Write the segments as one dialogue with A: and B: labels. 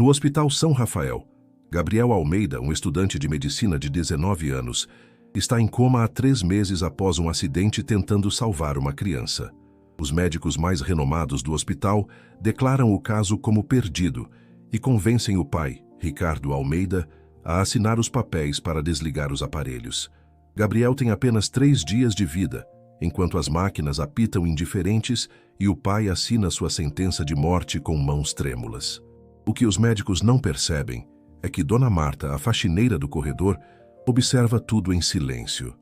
A: No Hospital São Rafael, Gabriel Almeida, um estudante de medicina de 19 anos, está em coma há 3 meses após um acidente tentando salvar uma criança. Os médicos mais renomados do hospital declaram o caso como perdido e convencem o pai, Ricardo Almeida, a assinar os papéis para desligar os aparelhos. Gabriel tem apenas 3 dias de vida, enquanto as máquinas apitam indiferentes e o pai assina sua sentença de morte com mãos trêmulas. O que os médicos não percebem é que Dona Marta, a faxineira do corredor, observa tudo em silêncio.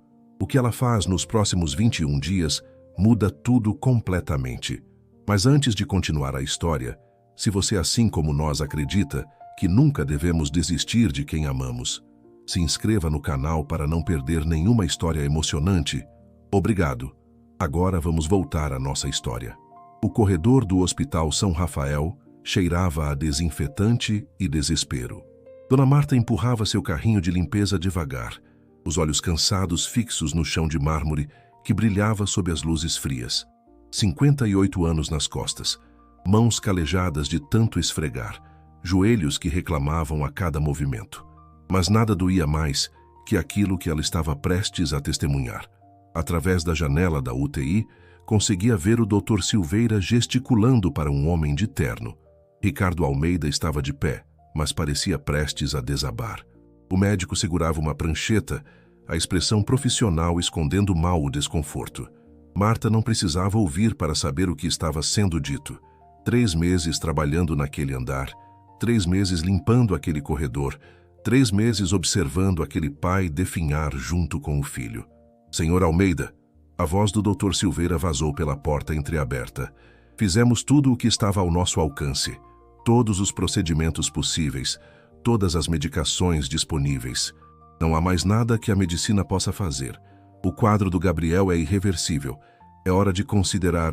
A: O que ela faz nos próximos 21 dias muda tudo completamente. Mas antes de continuar a história, se você, assim como nós, acredita que nunca devemos desistir de quem amamos, se inscreva no canal para não perder nenhuma história emocionante. Obrigado. Agora vamos voltar à nossa história. O corredor do Hospital São Rafael cheirava a desinfetante e desespero. Dona Marta empurrava seu carrinho de limpeza devagar, os olhos cansados fixos no chão de mármore que brilhava sob as luzes frias. 58 anos nas costas, mãos calejadas de tanto esfregar, joelhos que reclamavam a cada movimento. Mas nada doía mais que aquilo que ela estava prestes a testemunhar. Através da janela da UTI, conseguia ver o Dr. Silveira gesticulando para um homem de terno. Ricardo Almeida estava de pé, mas parecia prestes a desabar. O médico segurava uma prancheta, a expressão profissional escondendo mal o desconforto. Marta não precisava ouvir para saber o que estava sendo dito. 3 meses trabalhando naquele andar, 3 meses limpando aquele corredor, 3 meses observando aquele pai definhar junto com o filho. Senhor Almeida, a voz do Dr. Silveira vazou pela porta entreaberta. Fizemos tudo o que estava ao nosso alcance. Todos os procedimentos possíveis, todas as medicações disponíveis. Não há mais nada que a medicina possa fazer. O quadro do Gabriel é irreversível. É hora de considerar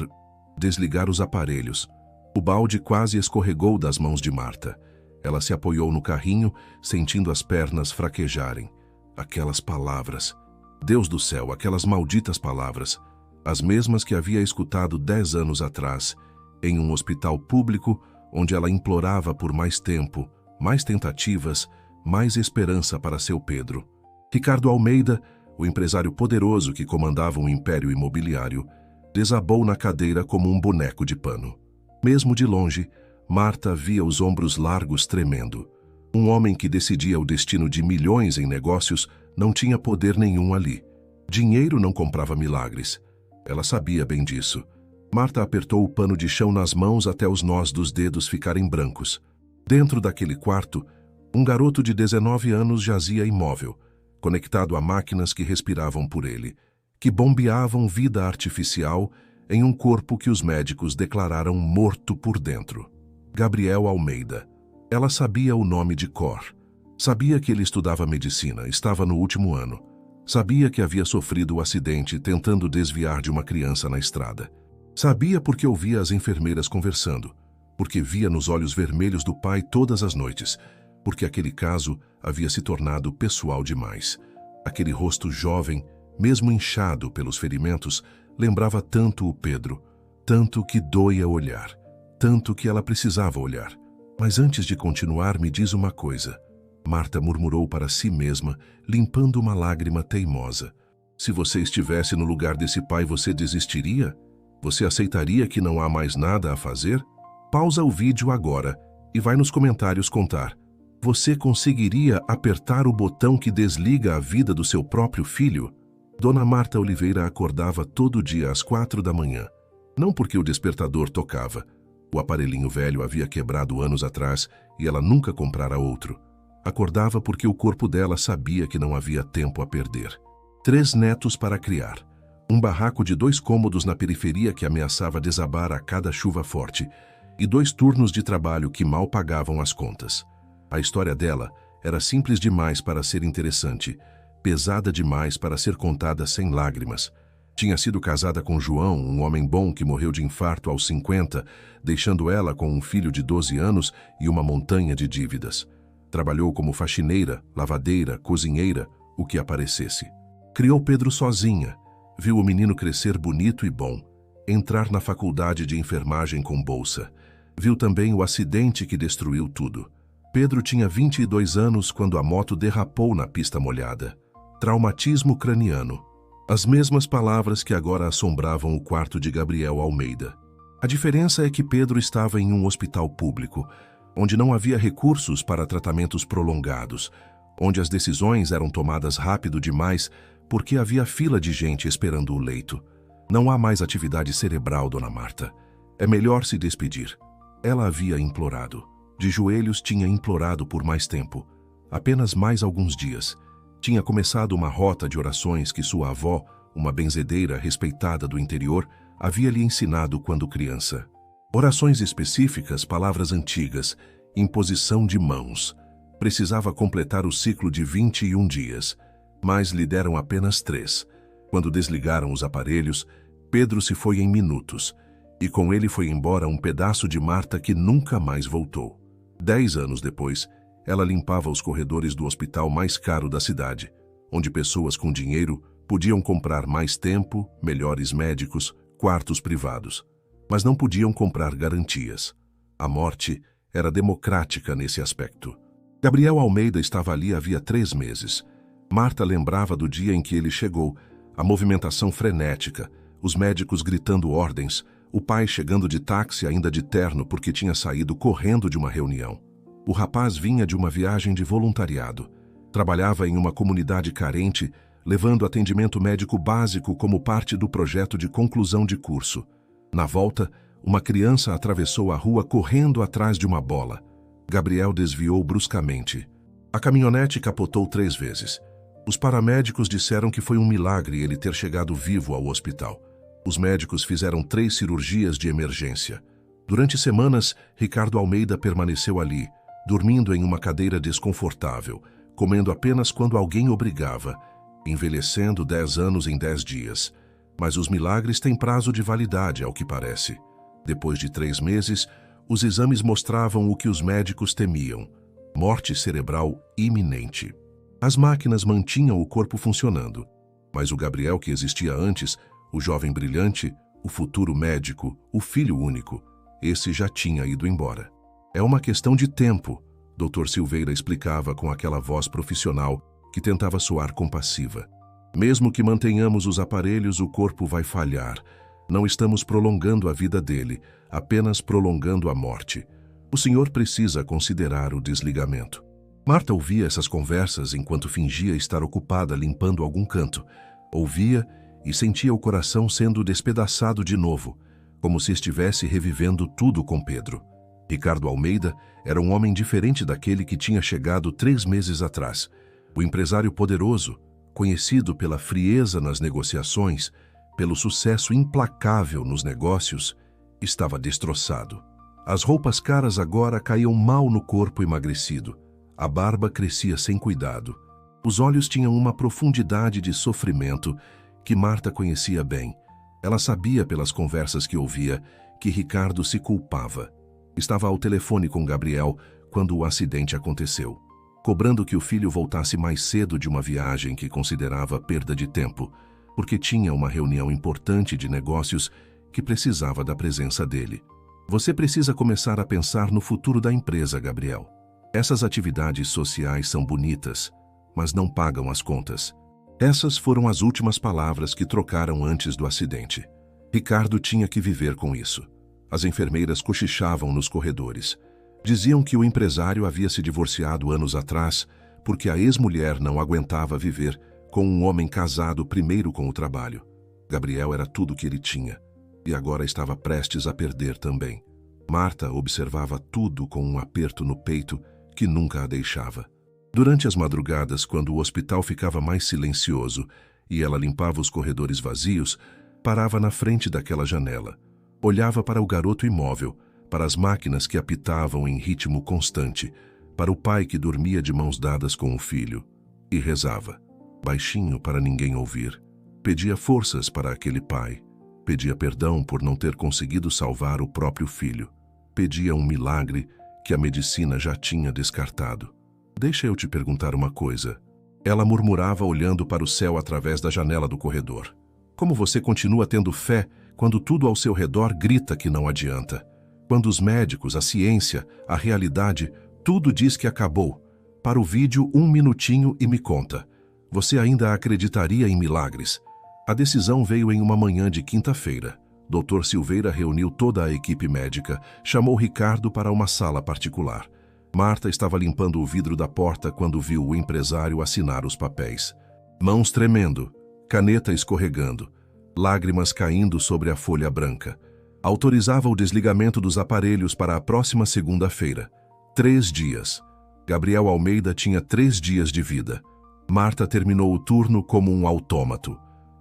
A: desligar os aparelhos. O balde quase escorregou das mãos de Marta. Ela se apoiou no carrinho, sentindo as pernas fraquejarem. Aquelas palavras. Deus do céu, aquelas malditas palavras. As mesmas que havia escutado 10 anos atrás, em um hospital público, onde ela implorava por mais tempo, mais tentativas, mais esperança para seu Pedro. Ricardo Almeida, o empresário poderoso que comandava um império imobiliário, desabou na cadeira como um boneco de pano. Mesmo de longe, Marta via os ombros largos tremendo. Um homem que decidia o destino de milhões em negócios não tinha poder nenhum ali. Dinheiro não comprava milagres. Ela sabia bem disso. Marta apertou o pano de chão nas mãos até os nós dos dedos ficarem brancos. Dentro daquele quarto, um garoto de 19 anos jazia imóvel, conectado a máquinas que respiravam por ele, que bombeavam vida artificial em um corpo que os médicos declararam morto por dentro. Gabriel Almeida. Ela sabia o nome de cor. Sabia que ele estudava medicina, estava no último ano. Sabia que havia sofrido o acidente tentando desviar de uma criança na estrada. Sabia porque ouvia as enfermeiras conversando, porque via nos olhos vermelhos do pai todas as noites, porque aquele caso havia se tornado pessoal demais. Aquele rosto jovem, mesmo inchado pelos ferimentos, lembrava tanto o Pedro, tanto que doía olhar, tanto que ela precisava olhar. Mas antes de continuar, me diz uma coisa. Marta murmurou para si mesma, limpando uma lágrima teimosa. Se você estivesse no lugar desse pai, você desistiria? Você aceitaria que não há mais nada a fazer? Pausa o vídeo agora e vai nos comentários contar. Você conseguiria apertar o botão que desliga a vida do seu próprio filho? Dona Marta Oliveira acordava todo dia às 4 da manhã. Não porque o despertador tocava. O aparelhinho velho havia quebrado anos atrás e ela nunca comprara outro. Acordava porque o corpo dela sabia que não havia tempo a perder. 3 netos para criar. Um barraco de 2 cômodos na periferia que ameaçava desabar a cada chuva forte. E 2 turnos de trabalho que mal pagavam as contas. A história dela era simples demais para ser interessante, pesada demais para ser contada sem lágrimas. Tinha sido casada com João, um homem bom que morreu de infarto aos 50, deixando ela com um filho de 12 anos e uma montanha de dívidas. Trabalhou como faxineira, lavadeira, cozinheira, o que aparecesse. Criou Pedro sozinha, viu o menino crescer bonito e bom, entrar na faculdade de enfermagem com bolsa. Viu também o acidente que destruiu tudo. Pedro tinha 22 anos quando a moto derrapou na pista molhada. Traumatismo craniano. As mesmas palavras que agora assombravam o quarto de Gabriel Almeida. A diferença é que Pedro estava em um hospital público, onde não havia recursos para tratamentos prolongados, onde as decisões eram tomadas rápido demais porque havia fila de gente esperando o leito. Não há mais atividade cerebral, dona Marta. É melhor se despedir. Ela havia implorado. De joelhos tinha implorado por mais tempo. Apenas mais alguns dias. Tinha começado uma rota de orações que sua avó, uma benzedeira respeitada do interior, havia lhe ensinado quando criança. Orações específicas, palavras antigas, imposição de mãos. Precisava completar o ciclo de 21 dias, mas lhe deram apenas 3. Quando desligaram os aparelhos, Pedro se foi em minutos, e com ele foi embora um pedaço de Marta que nunca mais voltou. 10 anos depois, ela limpava os corredores do hospital mais caro da cidade, onde pessoas com dinheiro podiam comprar mais tempo, melhores médicos, quartos privados. Mas não podiam comprar garantias. A morte era democrática nesse aspecto. Gabriel Almeida estava ali havia 3 meses. Marta lembrava do dia em que ele chegou, a movimentação frenética, os médicos gritando ordens, o pai chegando de táxi ainda de terno porque tinha saído correndo de uma reunião. O rapaz vinha de uma viagem de voluntariado. Trabalhava em uma comunidade carente, levando atendimento médico básico como parte do projeto de conclusão de curso. Na volta, uma criança atravessou a rua correndo atrás de uma bola. Gabriel desviou bruscamente. A caminhonete capotou 3 vezes. Os paramédicos disseram que foi um milagre ele ter chegado vivo ao hospital. Os médicos fizeram 3 cirurgias de emergência. Durante semanas, Ricardo Almeida permaneceu ali, dormindo em uma cadeira desconfortável, comendo apenas quando alguém obrigava, envelhecendo 10 anos em 10 dias. Mas os milagres têm prazo de validade, ao que parece. Depois de 3 meses, os exames mostravam o que os médicos temiam: morte cerebral iminente. As máquinas mantinham o corpo funcionando, mas o Gabriel que existia antes, o jovem brilhante, o futuro médico, o filho único, esse já tinha ido embora. É uma questão de tempo, Dr. Silveira explicava com aquela voz profissional que tentava soar compassiva. Mesmo que mantenhamos os aparelhos, o corpo vai falhar. Não estamos prolongando a vida dele, apenas prolongando a morte. O senhor precisa considerar o desligamento. Marta ouvia essas conversas enquanto fingia estar ocupada limpando algum canto. Ouvia e sentia o coração sendo despedaçado de novo, como se estivesse revivendo tudo com Pedro. Ricardo Almeida era um homem diferente daquele que tinha chegado 3 meses atrás. O empresário poderoso, conhecido pela frieza nas negociações, pelo sucesso implacável nos negócios, estava destroçado. As roupas caras agora caíam mal no corpo emagrecido. A barba crescia sem cuidado. Os olhos tinham uma profundidade de sofrimento que Marta conhecia bem. Ela sabia pelas conversas que ouvia que Ricardo se culpava. Estava ao telefone com Gabriel quando o acidente aconteceu, cobrando que o filho voltasse mais cedo de uma viagem que considerava perda de tempo, porque tinha uma reunião importante de negócios que precisava da presença dele. Você precisa começar a pensar no futuro da empresa, Gabriel. Essas atividades sociais são bonitas, mas não pagam as contas. Essas foram as últimas palavras que trocaram antes do acidente. Ricardo tinha que viver com isso. As enfermeiras cochichavam nos corredores. Diziam que o empresário havia se divorciado anos atrás porque a ex-mulher não aguentava viver com um homem casado primeiro com o trabalho. Gabriel era tudo o que ele tinha, e agora estava prestes a perder também. Marta observava tudo com um aperto no peito que nunca a deixava. Durante as madrugadas, quando o hospital ficava mais silencioso e ela limpava os corredores vazios, parava na frente daquela janela. Olhava para o garoto imóvel, para as máquinas que apitavam em ritmo constante, para o pai que dormia de mãos dadas com o filho, e rezava, baixinho para ninguém ouvir. Pedia forças para aquele pai, pedia perdão por não ter conseguido salvar o próprio filho, pedia um milagre que a medicina já tinha descartado. Deixa eu te perguntar uma coisa. Ela murmurava olhando para o céu através da janela do corredor. Como você continua tendo fé quando tudo ao seu redor grita que não adianta? Quando os médicos, a ciência, a realidade, Tudo diz que acabou. Para o vídeo, 1 minutinho e me conta. Você ainda acreditaria em milagres? A decisão veio em uma manhã de quinta-feira. Dr. Silveira reuniu toda a equipe médica, chamou Ricardo para uma sala particular. Marta estava limpando o vidro da porta quando viu o empresário assinar os papéis. Mãos tremendo, caneta escorregando, lágrimas caindo sobre a folha branca. Autorizava o desligamento dos aparelhos para a próxima segunda-feira. 3 dias. Gabriel Almeida tinha 3 dias de vida. Marta terminou o turno como um autômato.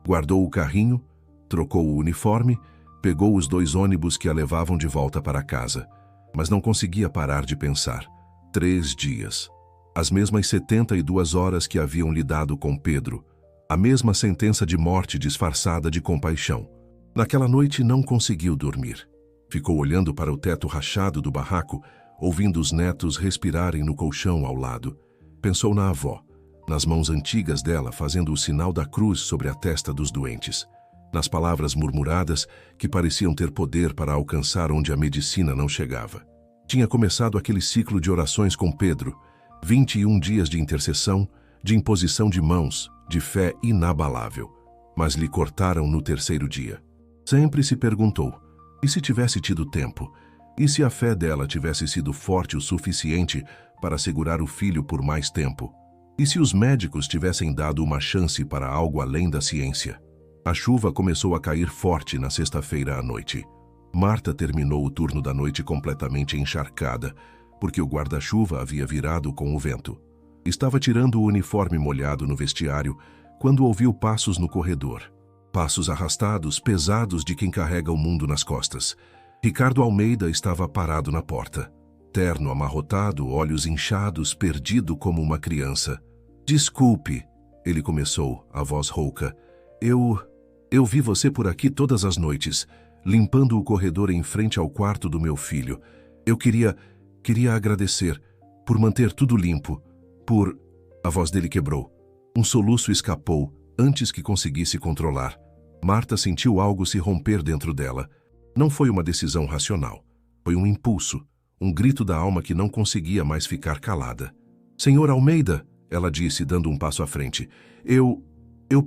A: Guardou o carrinho, trocou o uniforme, pegou os 2 ônibus que a levavam de volta para casa. Mas não conseguia parar de pensar. 3 dias. As mesmas 72 horas que haviam lidado com Pedro. A mesma sentença de morte disfarçada de compaixão. Naquela noite não conseguiu dormir. Ficou olhando para o teto rachado do barraco, ouvindo os netos respirarem no colchão ao lado. Pensou na avó, nas mãos antigas dela fazendo o sinal da cruz sobre a testa dos doentes. Nas palavras murmuradas que pareciam ter poder para alcançar onde a medicina não chegava. Tinha começado aquele ciclo de orações com Pedro, 21 dias de intercessão, de imposição de mãos, de fé inabalável. Mas lhe cortaram no 3º dia. Sempre se perguntou, e se tivesse tido tempo? E se a fé dela tivesse sido forte o suficiente para segurar o filho por mais tempo? E se os médicos tivessem dado uma chance para algo além da ciência? A chuva começou a cair forte na sexta-feira à noite. Marta terminou o turno da noite completamente encharcada, porque o guarda-chuva havia virado com o vento. Estava tirando o uniforme molhado no vestiário quando ouviu passos no corredor. Passos arrastados, pesados de quem carrega o mundo nas costas. Ricardo Almeida estava parado na porta. Terno amarrotado, olhos inchados, perdido como uma criança. "Desculpe", ele começou, a voz rouca. Eu vi você por aqui todas as noites, limpando o corredor em frente ao quarto do meu filho. Eu queria agradecer por manter tudo limpo, por..." A voz dele quebrou. Um soluço escapou antes que conseguisse controlar. Marta sentiu algo se romper dentro dela. Não foi uma decisão racional. Foi um impulso, um grito da alma que não conseguia mais ficar calada. "Senhor Almeida", ela disse, dando um passo à frente. Eu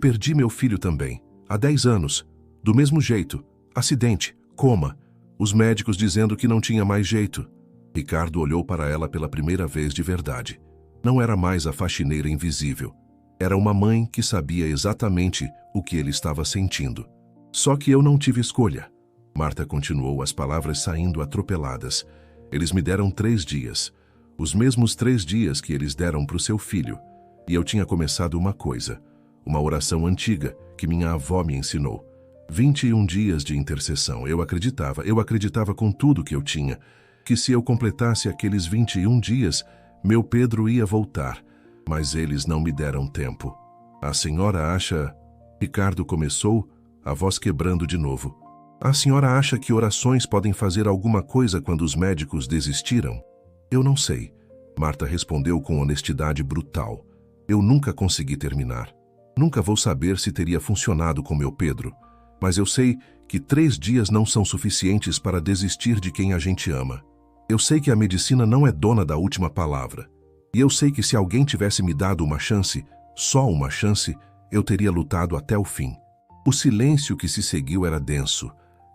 A: perdi meu filho também, há 10 anos. Do mesmo jeito. Acidente, coma. Os médicos dizendo que não tinha mais jeito." Ricardo olhou para ela pela primeira vez de verdade. Não era mais a faxineira invisível. Era uma mãe que sabia exatamente o que ele estava sentindo. "Só que eu não tive escolha." Marta continuou, as palavras saindo atropeladas. "Eles me deram 3 dias. Os mesmos 3 dias que eles deram para o seu filho. E eu tinha começado uma coisa. Uma oração antiga que minha avó me ensinou. 21 dias de intercessão. Eu acreditava com tudo que eu tinha, que se eu completasse aqueles 21 dias, meu Pedro ia voltar. Mas eles não me deram tempo." "A senhora acha..." Ricardo começou, a voz quebrando de novo. "A senhora acha que orações podem fazer alguma coisa quando os médicos desistiram?" "Eu não sei", Marta respondeu com honestidade brutal. "Eu nunca consegui terminar. Nunca vou saber se teria funcionado com meu Pedro. Mas eu sei que 3 dias não são suficientes para desistir de quem a gente ama. Eu sei que a medicina não é dona da última palavra. E eu sei que se alguém tivesse me dado uma chance, só uma chance, eu teria lutado até o fim." O silêncio que se seguiu era denso,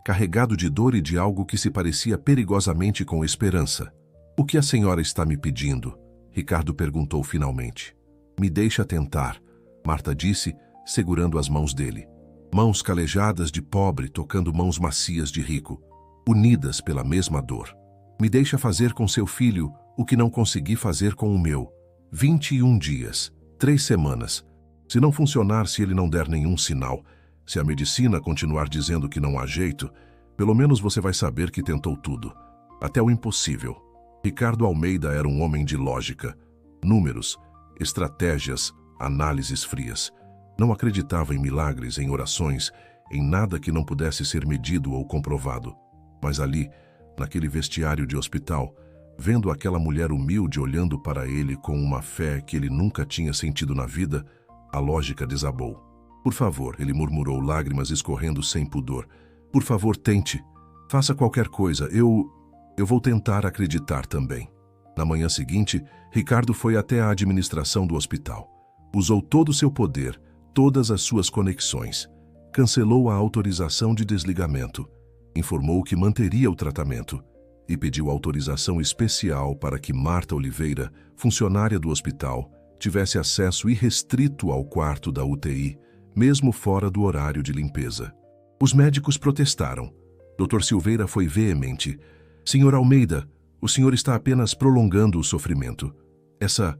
A: carregado de dor e de algo que se parecia perigosamente com esperança. "O que a senhora está me pedindo?" Ricardo perguntou finalmente. "Me deixa tentar", Marta disse, segurando as mãos dele. Mãos calejadas de pobre tocando mãos macias de rico, unidas pela mesma dor. "Me deixa fazer com seu filho o que não consegui fazer com o meu. 21 dias, 3 semanas. Se não funcionar, se ele não der nenhum sinal, se a medicina continuar dizendo que não há jeito, pelo menos você vai saber que tentou tudo, até o impossível." Ricardo Almeida era um homem de lógica, números, estratégias, análises frias. Não acreditava em milagres, em orações, em nada que não pudesse ser medido ou comprovado. Mas ali, naquele vestiário de hospital, vendo aquela mulher humilde olhando para ele com uma fé que ele nunca tinha sentido na vida, a lógica desabou. "Por favor", ele murmurou, lágrimas escorrendo sem pudor. "Por favor, tente. Faça qualquer coisa. Eu vou tentar acreditar também." Na manhã seguinte, Ricardo foi até a administração do hospital. Usou todo o seu poder, todas as suas conexões. Cancelou a autorização de desligamento. Informou que manteria o tratamento e pediu autorização especial para que Marta Oliveira, funcionária do hospital, tivesse acesso irrestrito ao quarto da UTI, mesmo fora do horário de limpeza. Os médicos protestaram. Dr. Silveira foi veemente. Senhor Almeida, o senhor está apenas prolongando o sofrimento. Essa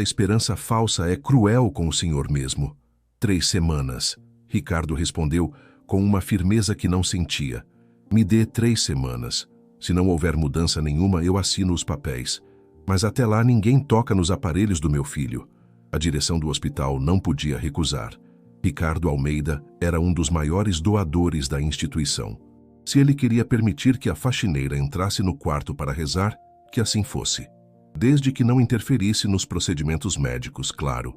A: esperança falsa é cruel com o senhor mesmo. 3 semanas. Ricardo respondeu com uma firmeza que não sentia. Me dê 3 semanas. Se não houver mudança nenhuma, eu assino os papéis. Mas até lá ninguém toca nos aparelhos do meu filho. A direção do hospital não podia recusar. Ricardo Almeida era um dos maiores doadores da instituição. Se ele queria permitir que a faxineira entrasse no quarto para rezar, que assim fosse. Desde que não interferisse nos procedimentos médicos, claro.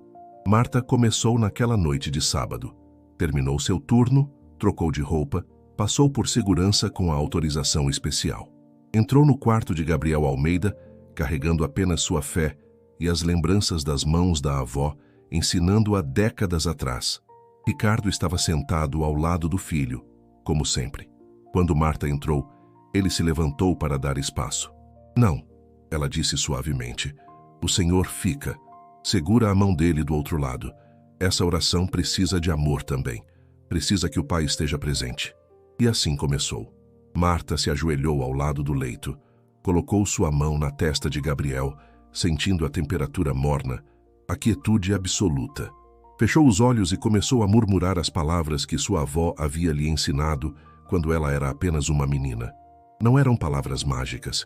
A: Marta começou naquela noite de sábado. Terminou seu turno, trocou de roupa, passou por segurança com a autorização especial. Entrou no quarto de Gabriel Almeida, carregando apenas sua fé e as lembranças das mãos da avó, ensinando-a décadas atrás. Ricardo estava sentado ao lado do filho, como sempre. Quando Marta entrou, ele se levantou para dar espaço. Não, ela disse suavemente. O Senhor fica. Segura a mão dele do outro lado. Essa oração precisa de amor também. Precisa que o Pai esteja presente. E assim começou. Marta se ajoelhou ao lado do leito. Colocou sua mão na testa de Gabriel, sentindo a temperatura morna, a quietude absoluta. Fechou os olhos e começou a murmurar as palavras que sua avó havia lhe ensinado quando ela era apenas uma menina. Não eram palavras mágicas,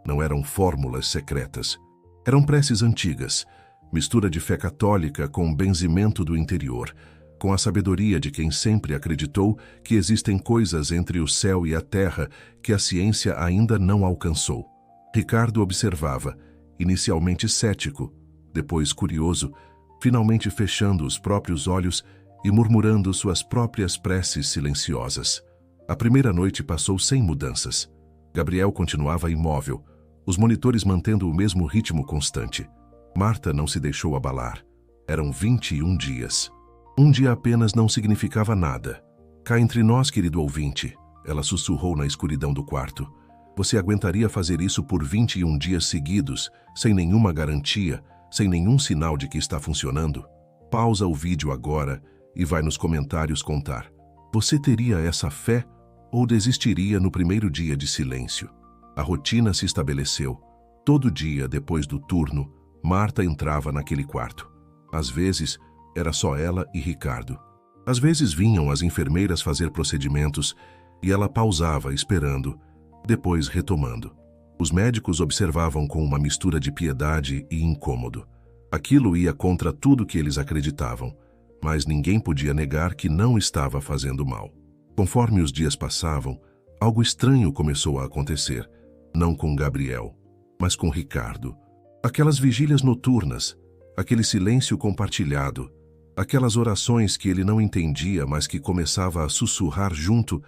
A: não eram fórmulas secretas. Eram preces antigas, mistura de fé católica com benzimento do interior, com a sabedoria de quem sempre acreditou que existem coisas entre o céu e a terra que a ciência ainda não alcançou. Ricardo observava, inicialmente cético, depois curioso, finalmente fechando os próprios olhos e murmurando suas próprias preces silenciosas. A primeira noite passou sem mudanças. Gabriel continuava imóvel, os monitores mantendo o mesmo ritmo constante. Marta não se deixou abalar. Eram 21 dias. Um dia apenas não significava nada. Cá entre nós, querido ouvinte, ela sussurrou na escuridão do quarto. Você aguentaria fazer isso por 21 dias seguidos, sem nenhuma garantia, sem nenhum sinal de que está funcionando? Pausa o vídeo agora e vai nos comentários contar. Você teria essa fé ou desistiria no primeiro dia de silêncio? A rotina se estabeleceu. Todo dia, depois do turno, Marta entrava naquele quarto. Às vezes, era só ela e Ricardo. Às vezes vinham as enfermeiras fazer procedimentos e ela pausava esperando, depois retomando. Os médicos observavam com uma mistura de piedade e incômodo. Aquilo ia contra tudo que eles acreditavam, mas ninguém podia negar que não estava fazendo mal. Conforme os dias passavam, algo estranho começou a acontecer, não com Gabriel, mas com Ricardo. Aquelas vigílias noturnas, aquele silêncio compartilhado, aquelas orações que ele não entendia, mas que começava a sussurrar junto,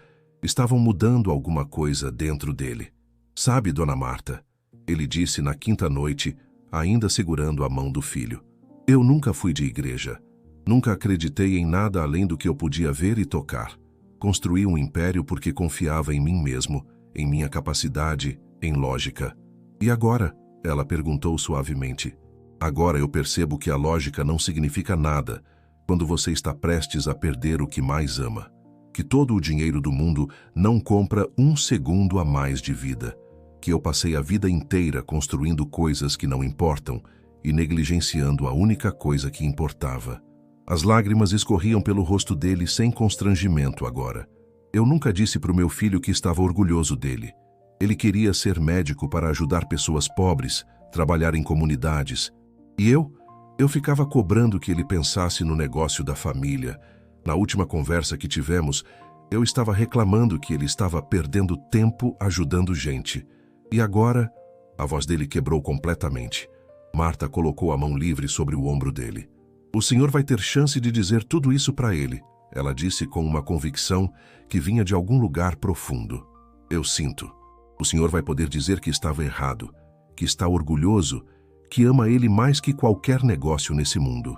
A: estavam mudando alguma coisa dentro dele. Sabe, dona Marta, ele disse na quinta noite, ainda segurando a mão do filho. Eu nunca fui de igreja. Nunca acreditei em nada além do que eu podia ver e tocar. Construí um império porque confiava em mim mesmo, em minha capacidade, em lógica. E agora? Ela perguntou suavemente. Agora eu percebo que a lógica não significa nada quando você está prestes a perder o que mais ama. Que todo o dinheiro do mundo não compra 1 segundo a mais de vida. Que eu passei a vida inteira construindo coisas que não importam e negligenciando a única coisa que importava. As lágrimas escorriam pelo rosto dele sem constrangimento agora. Eu nunca disse para o meu filho que estava orgulhoso dele. Ele queria ser médico para ajudar pessoas pobres, trabalhar em comunidades. E eu ficava cobrando que ele pensasse no negócio da família. Na última conversa que tivemos, eu estava reclamando que ele estava perdendo tempo ajudando gente. E agora, a voz dele quebrou completamente. Marta colocou a mão livre sobre o ombro dele. O senhor vai ter chance de dizer tudo isso para ele, ela disse com uma convicção que vinha de algum lugar profundo. Eu sinto. O senhor vai poder dizer que estava errado, que está orgulhoso, que ama ele mais que qualquer negócio nesse mundo.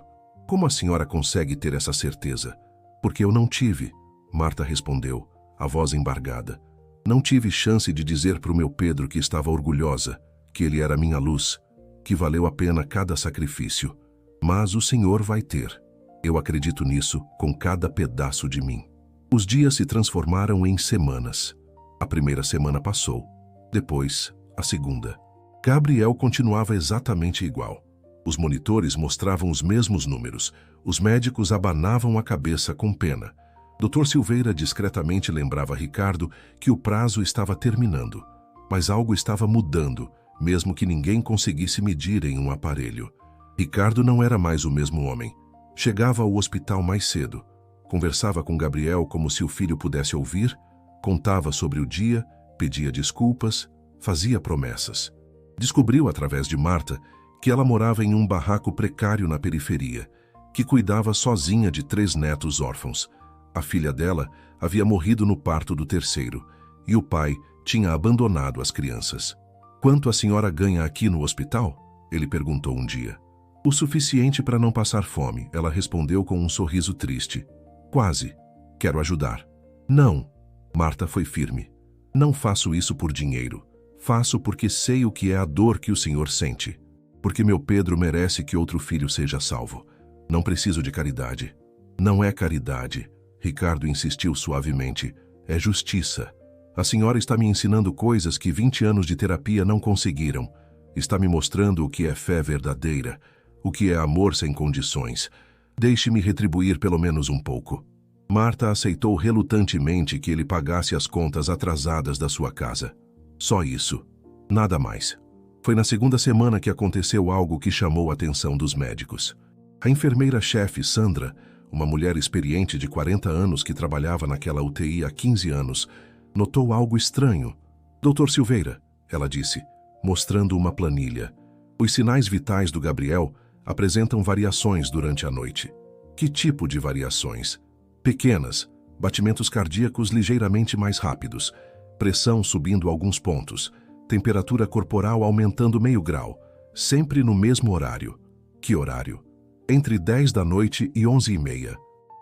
A: Como a senhora consegue ter essa certeza? Porque eu não tive, Marta respondeu, a voz embargada. Não tive chance de dizer para o meu Pedro que estava orgulhosa, que ele era minha luz, que valeu a pena cada sacrifício. Mas o Senhor vai ter. Eu acredito nisso com cada pedaço de mim. Os dias se transformaram em semanas. A primeira semana passou. Depois, a segunda. Gabriel continuava exatamente igual. Os monitores mostravam os mesmos números. Os médicos abanavam a cabeça com pena. Dr. Silveira discretamente lembrava a Ricardo que o prazo estava terminando. Mas algo estava mudando, mesmo que ninguém conseguisse medir em um aparelho. Ricardo não era mais o mesmo homem. Chegava ao hospital mais cedo. Conversava com Gabriel como se o filho pudesse ouvir, contava sobre o dia, pedia desculpas, fazia promessas. Descobriu, através de Marta, que ela morava em um barraco precário na periferia, que cuidava sozinha de 3 netos órfãos. A filha dela havia morrido no parto do terceiro, e o pai tinha abandonado as crianças. "Quanto a senhora ganha aqui no hospital?" ele perguntou um dia. "O suficiente para não passar fome", ela respondeu com um sorriso triste. "Quase. Quero ajudar." "Não." Marta foi firme. "Não faço isso por dinheiro. Faço porque sei o que é a dor que o senhor sente. Porque meu Pedro merece que outro filho seja salvo. Não preciso de caridade." "Não é caridade." Ricardo insistiu suavemente. "É justiça. A senhora está me ensinando coisas que 20 anos de terapia não conseguiram. Está me mostrando o que é fé verdadeira, o que é amor sem condições. Deixe-me retribuir pelo menos um pouco." Marta aceitou relutantemente que ele pagasse as contas atrasadas da sua casa. Só isso. Nada mais. Foi na segunda semana que aconteceu algo que chamou a atenção dos médicos. A enfermeira-chefe, Sandra, uma mulher experiente de 40 anos que trabalhava naquela UTI há 15 anos, notou algo estranho. "Dr. Silveira", ela disse, mostrando uma planilha. "Os sinais vitais do Gabriel apresentam variações durante a noite." "Que tipo de variações?" "Pequenas, batimentos cardíacos ligeiramente mais rápidos, pressão subindo alguns pontos, temperatura corporal aumentando meio grau, sempre no mesmo horário." "Que horário?" "Entre 10 da noite e 11h30.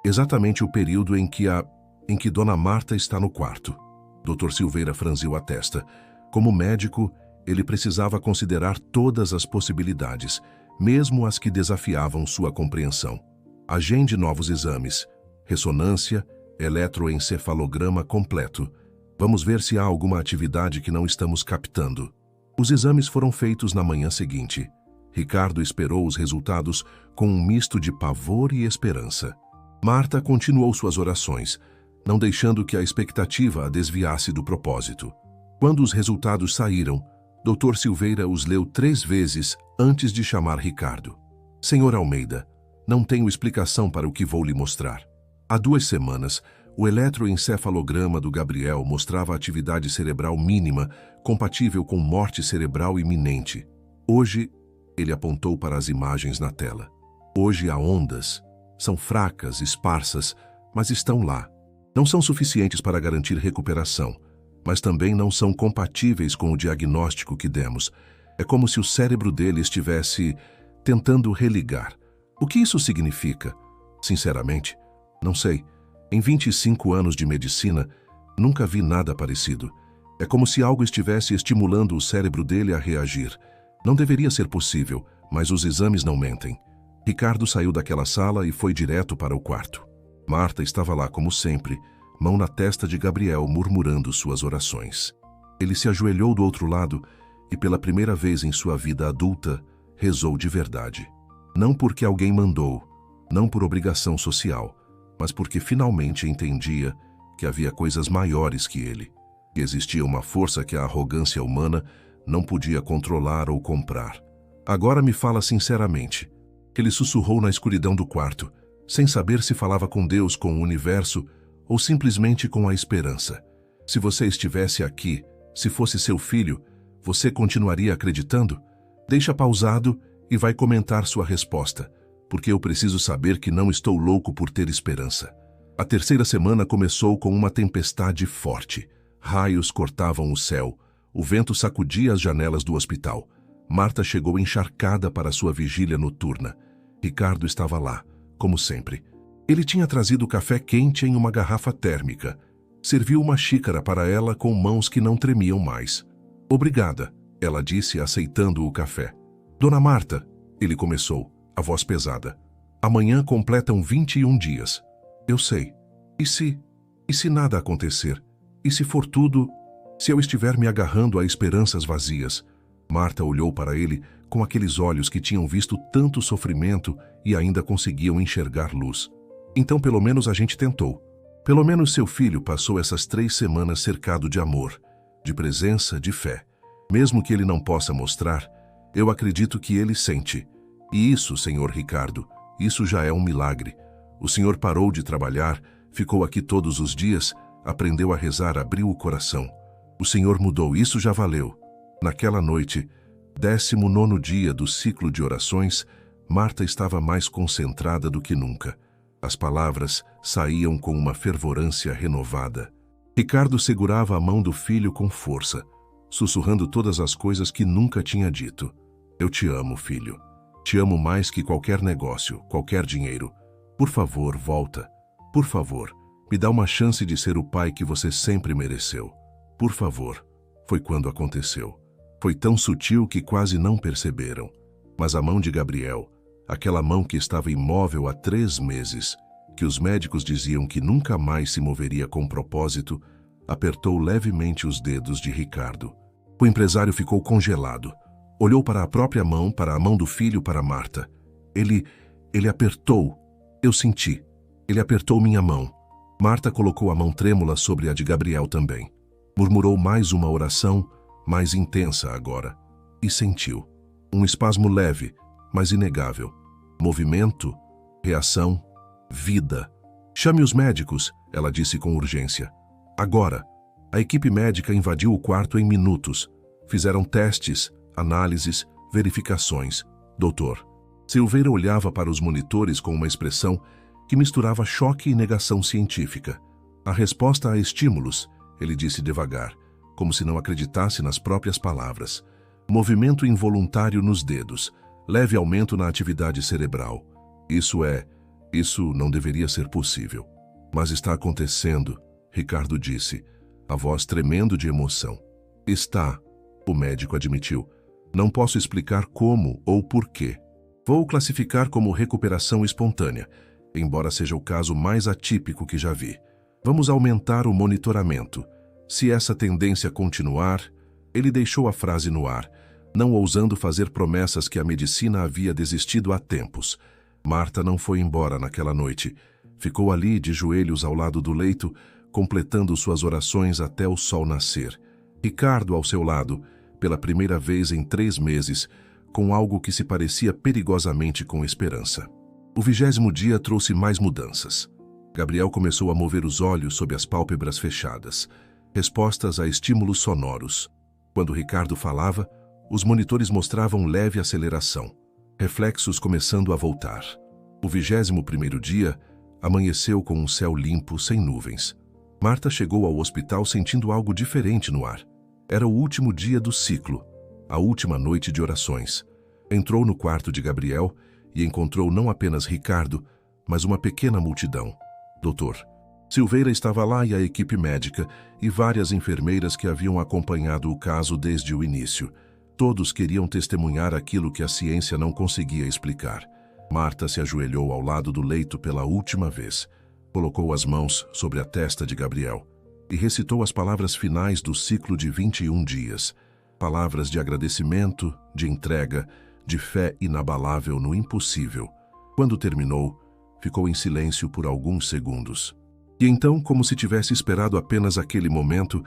A: Exatamente o período em que Dona Marta está no quarto." Dr. Silveira franziu a testa. Como médico, ele precisava considerar todas as possibilidades, mesmo as que desafiavam sua compreensão. "Agende novos exames. Ressonância, eletroencefalograma completo. Vamos ver se há alguma atividade que não estamos captando." Os exames foram feitos na manhã seguinte. Ricardo esperou os resultados com um misto de pavor e esperança. Marta continuou suas orações, não deixando que a expectativa a desviasse do propósito. Quando os resultados saíram, Dr. Silveira os leu 3 vezes antes de chamar Ricardo. "Senhor Almeida, não tenho explicação para o que vou lhe mostrar. Há 2 semanas, o eletroencefalograma do Gabriel mostrava atividade cerebral mínima, compatível com morte cerebral iminente. Hoje," ele apontou para as imagens na tela. "Hoje há ondas. São fracas, esparsas, mas estão lá. Não são suficientes para garantir recuperação, mas também não são compatíveis com o diagnóstico que demos. É como se o cérebro dele estivesse tentando religar. O que isso significa? Sinceramente, não sei. Em 25 anos de medicina, nunca vi nada parecido. É como se algo estivesse estimulando o cérebro dele a reagir. Não deveria ser possível, mas os exames não mentem." Ricardo saiu daquela sala e foi direto para o quarto. Marta estava lá como sempre, mão na testa de Gabriel, murmurando suas orações. Ele se ajoelhou do outro lado e, pela primeira vez em sua vida adulta, rezou de verdade. Não porque alguém mandou, não por obrigação social, mas porque finalmente entendia que havia coisas maiores que ele, que existia uma força que a arrogância humana não podia controlar ou comprar. "Agora me fala sinceramente." Ele sussurrou na escuridão do quarto, sem saber se falava com Deus, com o universo ou simplesmente com a esperança. "Se você estivesse aqui, se fosse seu filho, você continuaria acreditando? Deixa pausado e vai comentar sua resposta, porque eu preciso saber que não estou louco por ter esperança." A terceira semana começou com uma tempestade forte. Raios cortavam o céu. O vento sacudia as janelas do hospital. Marta chegou encharcada para sua vigília noturna. Ricardo estava lá, como sempre. Ele tinha trazido café quente em uma garrafa térmica. Serviu uma xícara para ela com mãos que não tremiam mais. Obrigada, ela disse, aceitando o café. Dona Marta, ele começou, a voz pesada. Amanhã completam 21 dias. Eu sei. E se nada acontecer? E se for tudo? Se eu estiver me agarrando a esperanças vazias? Marta olhou para ele com aqueles olhos que tinham visto tanto sofrimento e ainda conseguiam enxergar luz. Então pelo menos a gente tentou. Pelo menos seu filho passou essas 3 semanas cercado de amor, de presença, de fé. Mesmo que ele não possa mostrar, eu acredito que ele sente. E isso, senhor Ricardo, isso já é um milagre. O senhor parou de trabalhar, ficou aqui todos os dias, aprendeu a rezar, abriu o coração. O senhor mudou, isso já valeu. Naquela noite, 19º dia do ciclo de orações, Marta estava mais concentrada do que nunca. As palavras saíam com uma fervorância renovada. Ricardo segurava a mão do filho com força, sussurrando todas as coisas que nunca tinha dito. Eu te amo, filho. Te amo mais que qualquer negócio, qualquer dinheiro. Por favor, volta. Por favor, me dá uma chance de ser o pai que você sempre mereceu. Por favor. Foi quando aconteceu. Foi tão sutil que quase não perceberam. Mas a mão de Gabriel, aquela mão que estava imóvel há 3 meses, que os médicos diziam que nunca mais se moveria com propósito, apertou levemente os dedos de Ricardo. O empresário ficou congelado. Olhou para a própria mão, para a mão do filho, para Marta. Ele apertou. Eu senti. Ele apertou minha mão. Marta colocou a mão trêmula sobre a de Gabriel também. Murmurou mais uma oração, mais intensa agora. E sentiu. Um espasmo leve, mas inegável. Movimento, reação, vida. Chame os médicos, ela disse com urgência. Agora. A equipe médica invadiu o quarto em minutos. Fizeram testes, análises, verificações. Doutor. Silveira olhava para os monitores com uma expressão que misturava choque e negação científica. A resposta a estímulos, ele disse devagar, como se não acreditasse nas próprias palavras. Movimento involuntário nos dedos, leve aumento na atividade cerebral. Isso não deveria ser possível. Mas está acontecendo, Ricardo disse, a voz tremendo de emoção. Está, o médico admitiu. Não posso explicar como ou porquê. Vou classificar como recuperação espontânea, embora seja o caso mais atípico que já vi. Vamos aumentar o monitoramento. Se essa tendência continuar, ele deixou a frase no ar, não ousando fazer promessas que a medicina havia desistido há tempos. Marta não foi embora naquela noite. Ficou ali de joelhos ao lado do leito, completando suas orações até o sol nascer. Ricardo ao seu lado, pela primeira vez em 3 meses, com algo que se parecia perigosamente com esperança. O 20º dia trouxe mais mudanças. Gabriel começou a mover os olhos sob as pálpebras fechadas, respostas a estímulos sonoros. Quando Ricardo falava, os monitores mostravam leve aceleração, reflexos começando a voltar. O 21º dia amanheceu com um céu limpo, sem nuvens. Marta chegou ao hospital sentindo algo diferente no ar. Era o último dia do ciclo, a última noite de orações. Entrou no quarto de Gabriel e encontrou não apenas Ricardo, mas uma pequena multidão. Doutor. Silveira estava lá e a equipe médica e várias enfermeiras que haviam acompanhado o caso desde o início. Todos queriam testemunhar aquilo que a ciência não conseguia explicar. Marta se ajoelhou ao lado do leito pela última vez. Colocou as mãos sobre a testa de Gabriel e recitou as palavras finais do ciclo de 21 dias. Palavras de agradecimento, de entrega, de fé inabalável no impossível. Quando terminou, ficou em silêncio por alguns segundos. E então, como se tivesse esperado apenas aquele momento,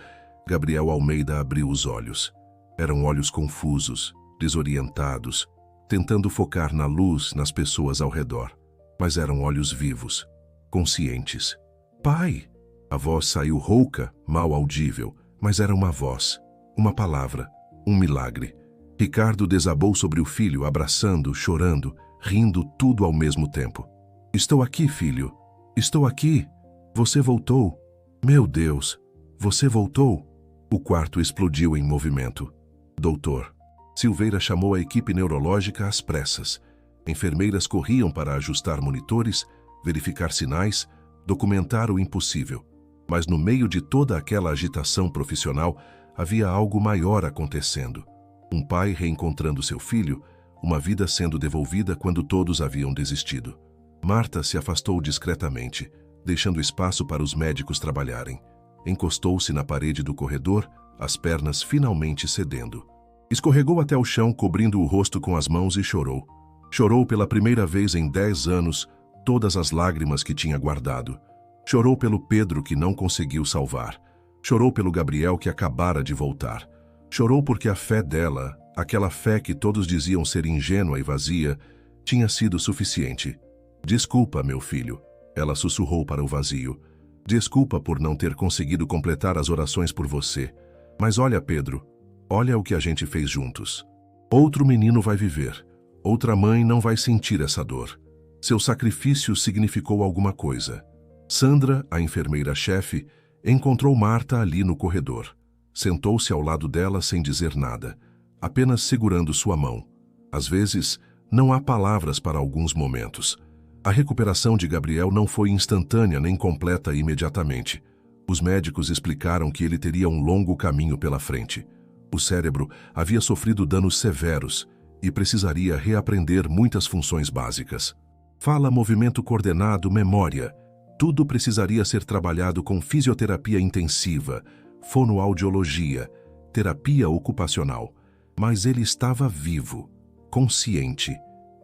A: Gabriel Almeida abriu os olhos. Eram olhos confusos, desorientados, tentando focar na luz, nas pessoas ao redor. Mas eram olhos vivos, conscientes. Pai! A voz saiu rouca, mal audível, mas era uma voz, uma palavra, um milagre. Ricardo desabou sobre o filho, abraçando, chorando, rindo tudo ao mesmo tempo. Estou aqui, filho. Estou aqui. Você voltou. Meu Deus, você voltou. O quarto explodiu em movimento. Doutor. Silveira chamou a equipe neurológica às pressas. Enfermeiras corriam para ajustar monitores, verificar sinais, documentar o impossível. Mas no meio de toda aquela agitação profissional, havia algo maior acontecendo. Um pai reencontrando seu filho, uma vida sendo devolvida quando todos haviam desistido. Marta se afastou discretamente, deixando espaço para os médicos trabalharem. Encostou-se na parede do corredor, as pernas finalmente cedendo. Escorregou até o chão, cobrindo o rosto com as mãos e chorou. Chorou pela primeira vez em 10 anos todas as lágrimas que tinha guardado. Chorou pelo Pedro que não conseguiu salvar. Chorou pelo Gabriel que acabara de voltar. Chorou porque a fé dela, aquela fé que todos diziam ser ingênua e vazia, tinha sido suficiente. Desculpa, meu filho, ela sussurrou para o vazio. Desculpa por não ter conseguido completar as orações por você. Mas olha, Pedro, olha o que a gente fez juntos. Outro menino vai viver. Outra mãe não vai sentir essa dor. Seu sacrifício significou alguma coisa. Sandra, a enfermeira-chefe, encontrou Marta ali no corredor. Sentou-se ao lado dela sem dizer nada, apenas segurando sua mão. Às vezes, não há palavras para alguns momentos. A recuperação de Gabriel não foi instantânea nem completa imediatamente. Os médicos explicaram que ele teria um longo caminho pela frente. O cérebro havia sofrido danos severos e precisaria reaprender muitas funções básicas. Fala, movimento coordenado, memória. Tudo precisaria ser trabalhado com fisioterapia intensiva, fonoaudiologia, terapia ocupacional. Mas ele estava vivo, consciente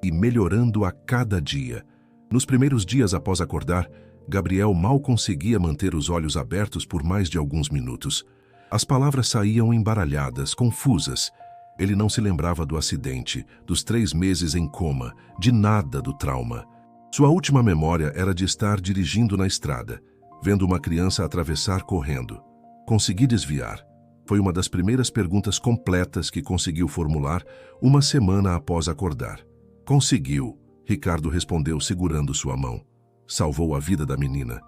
A: e melhorando a cada dia. Nos primeiros dias após acordar, Gabriel mal conseguia manter os olhos abertos por mais de alguns minutos. As palavras saíam embaralhadas, confusas. Ele não se lembrava do acidente, dos 3 meses em coma, de nada do trauma. Sua última memória era de estar dirigindo na estrada, vendo uma criança atravessar correndo. Consegui desviar. Foi uma das primeiras perguntas completas que conseguiu formular uma semana após acordar. Conseguiu, Ricardo respondeu segurando sua mão. Salvou a vida da menina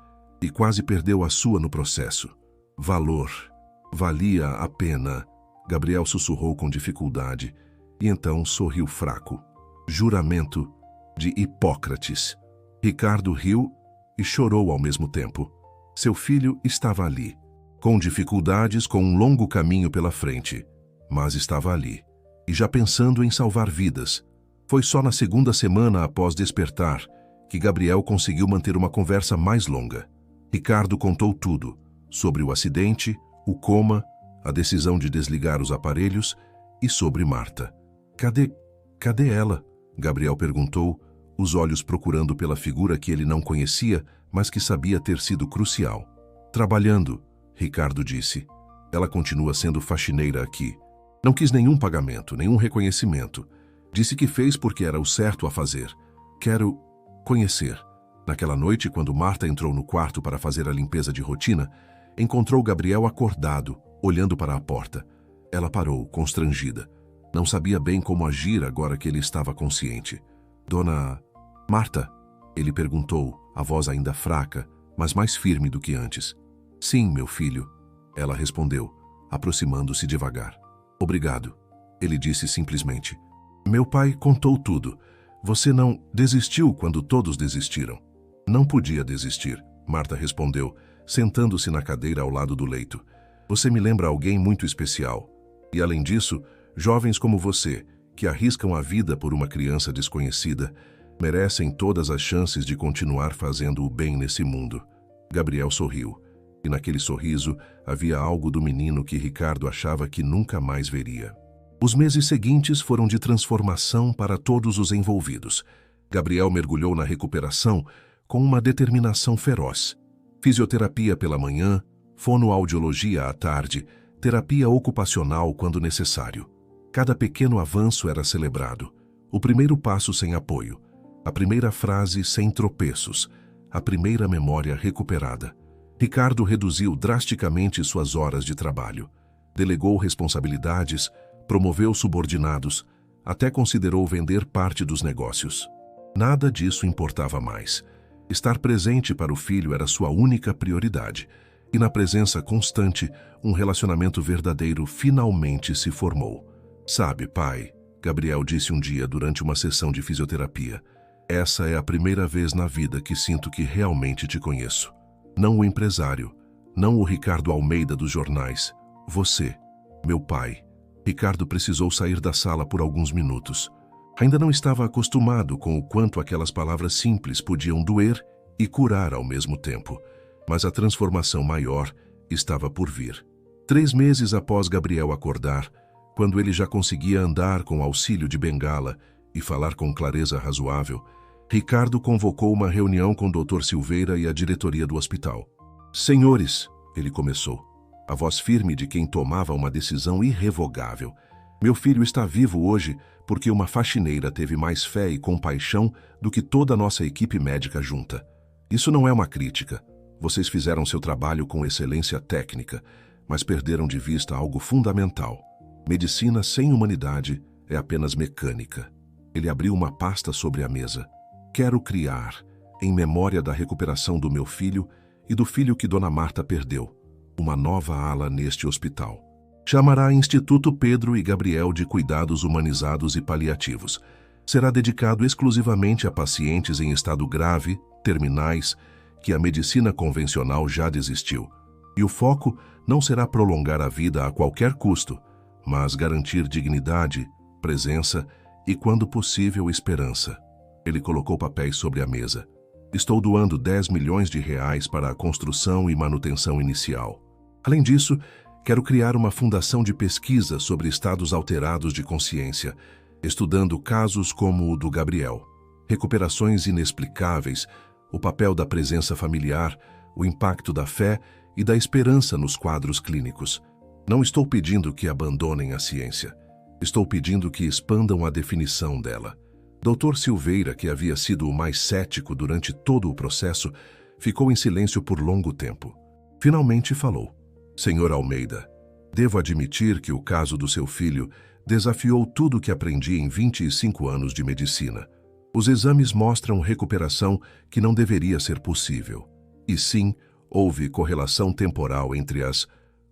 A: e quase perdeu a sua no processo. Valor. Valia a pena. Gabriel sussurrou com dificuldade e então sorriu fraco. Juramento de Hipócrates. Ricardo riu e chorou ao mesmo tempo. Seu filho estava ali, com dificuldades, com um longo caminho pela frente, mas estava ali, e já pensando em salvar vidas. Foi só na segunda semana após despertar que Gabriel conseguiu manter uma conversa mais longa. Ricardo contou tudo, sobre o acidente, o coma, a decisão de desligar os aparelhos e sobre Marta. Cadê ela? Gabriel perguntou, os olhos procurando pela figura que ele não conhecia, mas que sabia ter sido crucial. Trabalhando, Ricardo disse. Ela continua sendo faxineira aqui. Não quis nenhum pagamento, nenhum reconhecimento. Disse que fez porque era o certo a fazer. Quero conhecer. Naquela noite, quando Marta entrou no quarto para fazer a limpeza de rotina, encontrou Gabriel acordado, olhando para a porta. Ela parou, constrangida. Não sabia bem como agir agora que ele estava consciente. Dona Marta? Ele perguntou, a voz ainda fraca, mas mais firme do que antes. Sim, meu filho. Ela respondeu, aproximando-se devagar. Obrigado. Ele disse simplesmente. Meu pai contou tudo. Você não desistiu quando todos desistiram. Não podia desistir, Marta respondeu, sentando-se na cadeira ao lado do leito. Você me lembra alguém muito especial. E além disso, jovens como você, que arriscam a vida por uma criança desconhecida, merecem todas as chances de continuar fazendo o bem nesse mundo. Gabriel sorriu, e naquele sorriso havia algo do menino que Ricardo achava que nunca mais veria. Os meses seguintes foram de transformação para todos os envolvidos. Gabriel mergulhou na recuperação com uma determinação feroz. Fisioterapia pela manhã, fonoaudiologia à tarde, terapia ocupacional quando necessário. Cada pequeno avanço era celebrado. O primeiro passo sem apoio, a primeira frase sem tropeços, a primeira memória recuperada. Ricardo reduziu drasticamente suas horas de trabalho. Delegou responsabilidades, promoveu subordinados, até considerou vender parte dos negócios. Nada disso importava mais. Estar presente para o filho era sua única prioridade. E na presença constante, um relacionamento verdadeiro finalmente se formou. Sabe, pai, Gabriel disse um dia durante uma sessão de fisioterapia, essa é a primeira vez na vida que sinto que realmente te conheço. Não o empresário, não o Ricardo Almeida dos jornais. Você, meu pai. Ricardo precisou sair da sala por alguns minutos. Ainda não estava acostumado com o quanto aquelas palavras simples podiam doer e curar ao mesmo tempo. Mas a transformação maior estava por vir. 3 meses após Gabriel acordar, quando ele já conseguia andar com auxílio de bengala e falar com clareza razoável, Ricardo convocou uma reunião com o Dr. Silveira e a diretoria do hospital. Senhores, ele começou, a voz firme de quem tomava uma decisão irrevogável. Meu filho está vivo hoje porque uma faxineira teve mais fé e compaixão do que toda a nossa equipe médica junta. Isso não é uma crítica. Vocês fizeram seu trabalho com excelência técnica, mas perderam de vista algo fundamental. Medicina sem humanidade é apenas mecânica. Ele abriu uma pasta sobre a mesa. Quero criar, em memória da recuperação do meu filho e do filho que Dona Marta perdeu, uma nova ala neste hospital. Chamará Instituto Pedro e Gabriel de Cuidados Humanizados e Paliativos. Será dedicado exclusivamente a pacientes em estado grave, terminais, que a medicina convencional já desistiu. E o foco não será prolongar a vida a qualquer custo, mas garantir dignidade, presença e, quando possível, esperança. Ele colocou papéis sobre a mesa. Estou doando 10 milhões de reais para a construção e manutenção inicial. Além disso, quero criar uma fundação de pesquisa sobre estados alterados de consciência, estudando casos como o do Gabriel. Recuperações inexplicáveis, o papel da presença familiar, o impacto da fé e da esperança nos quadros clínicos. Não estou pedindo que abandonem a ciência. Estou pedindo que expandam a definição dela. Dr. Silveira, que havia sido o mais cético durante todo o processo, ficou em silêncio por longo tempo. Finalmente falou. Senhor Almeida, devo admitir que o caso do seu filho desafiou tudo o que aprendi em 25 anos de medicina. Os exames mostram recuperação que não deveria ser possível. E sim, houve correlação temporal entre as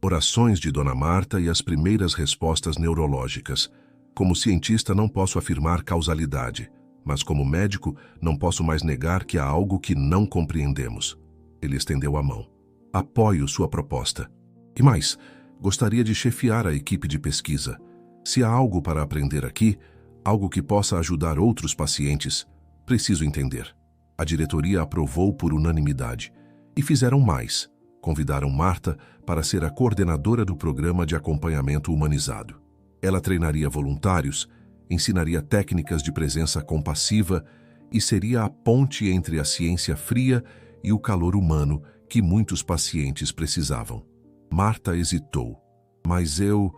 A: orações de Dona Marta e as primeiras respostas neurológicas. Como cientista não posso afirmar causalidade, mas como médico não posso mais negar que há algo que não compreendemos. Ele estendeu a mão. Apoio sua proposta. E mais, gostaria de chefiar a equipe de pesquisa. Se há algo para aprender aqui, algo que possa ajudar outros pacientes, preciso entender. A diretoria aprovou por unanimidade. E fizeram mais. Convidaram Marta para ser a coordenadora do programa de acompanhamento humanizado. Ela treinaria voluntários, ensinaria técnicas de presença compassiva e seria a ponte entre a ciência fria e o calor humano que muitos pacientes precisavam. Marta hesitou. Mas eu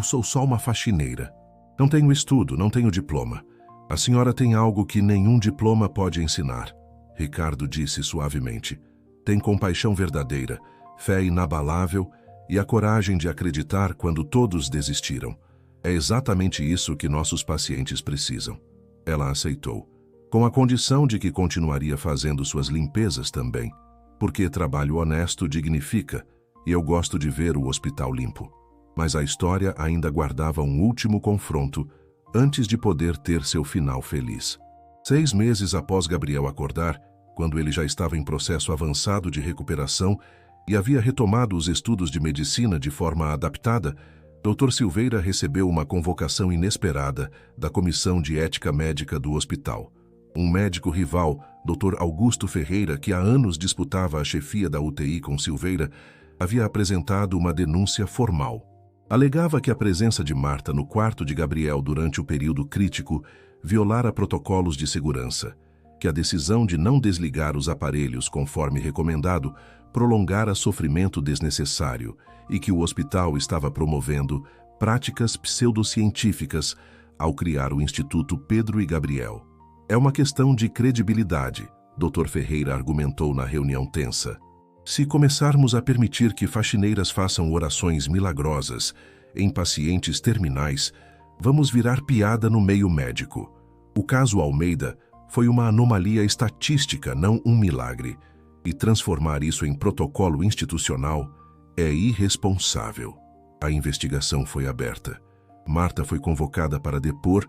A: sou só uma faxineira. Não tenho estudo, não tenho diploma. A senhora tem algo que nenhum diploma pode ensinar. Ricardo disse suavemente. Tem compaixão verdadeira, fé inabalável e a coragem de acreditar quando todos desistiram. É exatamente isso que nossos pacientes precisam. Ela aceitou, com a condição de que continuaria fazendo suas limpezas também, porque trabalho honesto dignifica, e eu gosto de ver o hospital limpo. Mas a história ainda guardava um último confronto antes de poder ter seu final feliz. 6 meses após Gabriel acordar, quando ele já estava em processo avançado de recuperação e havia retomado os estudos de medicina de forma adaptada, Dr. Silveira recebeu uma convocação inesperada da Comissão de Ética Médica do hospital. Um médico rival, Dr. Augusto Ferreira, que há anos disputava a chefia da UTI com Silveira, havia apresentado uma denúncia formal. Alegava que a presença de Marta no quarto de Gabriel durante o período crítico violara protocolos de segurança, que a decisão de não desligar os aparelhos conforme recomendado prolongara sofrimento desnecessário e que o hospital estava promovendo práticas pseudocientíficas ao criar o Instituto Pedro e Gabriel. É uma questão de credibilidade, Dr. Ferreira argumentou na reunião tensa. Se começarmos a permitir que faxineiras façam orações milagrosas em pacientes terminais, vamos virar piada no meio médico. O caso Almeida foi uma anomalia estatística, não um milagre, e transformar isso em protocolo institucional é irresponsável. A investigação foi aberta. Marta foi convocada para depor,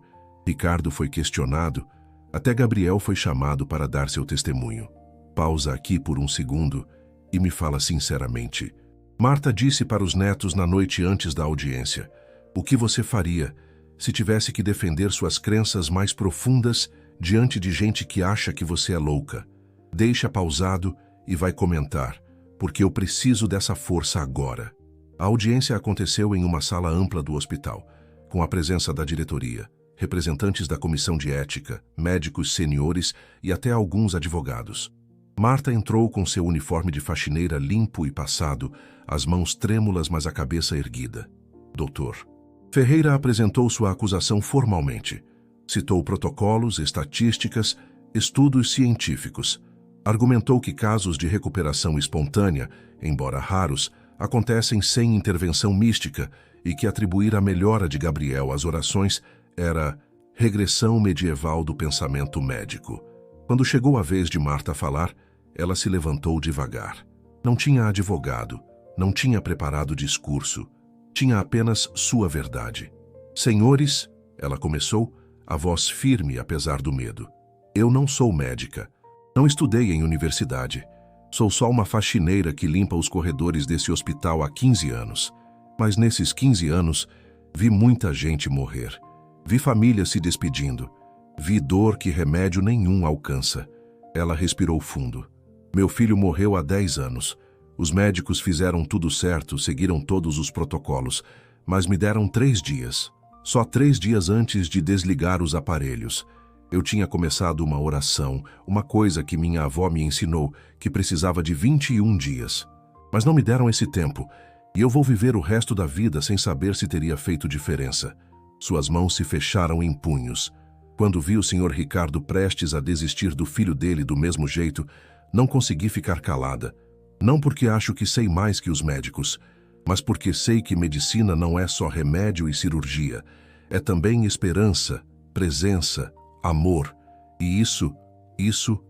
A: Ricardo foi questionado, até Gabriel foi chamado para dar seu testemunho. Pausa aqui por um segundo e me fala sinceramente. Marta disse para os netos na noite antes da audiência: o que você faria se tivesse que defender suas crenças mais profundas diante de gente que acha que você é louca? Deixa pausado e vai comentar, porque eu preciso dessa força agora. A audiência aconteceu em uma sala ampla do hospital, com a presença da diretoria, representantes da comissão de ética, médicos seniores e até alguns advogados. Marta entrou com seu uniforme de faxineira limpo e passado, as mãos trêmulas, mas a cabeça erguida. Doutor. Ferreira apresentou sua acusação formalmente. Citou protocolos, estatísticas, estudos científicos. Argumentou que casos de recuperação espontânea, embora raros, acontecem sem intervenção mística e que atribuir a melhora de Gabriel às orações era regressão medieval do pensamento médico. Quando chegou a vez de Marta falar, ela se levantou devagar. Não tinha advogado, não tinha preparado discurso, tinha apenas sua verdade. Senhores, ela começou, a voz firme apesar do medo. Eu não sou médica. Não estudei em universidade. Sou só uma faxineira que limpa os corredores desse hospital há 15 anos. Mas nesses 15 anos, vi muita gente morrer. Vi famílias se despedindo. Vi dor que remédio nenhum alcança. Ela respirou fundo. Meu filho morreu há 10 anos. Os médicos fizeram tudo certo, seguiram todos os protocolos, mas me deram 3 dias. Só 3 dias antes de desligar os aparelhos. Eu tinha começado uma oração, uma coisa que minha avó me ensinou, que precisava de 21 dias. Mas não me deram esse tempo, e eu vou viver o resto da vida sem saber se teria feito diferença. Suas mãos se fecharam em punhos. Quando vi o Sr. Ricardo prestes a desistir do filho dele do mesmo jeito, não consegui ficar calada. Não porque acho que sei mais que os médicos, mas porque sei que medicina não é só remédio e cirurgia. É também esperança, presença, amor. E isso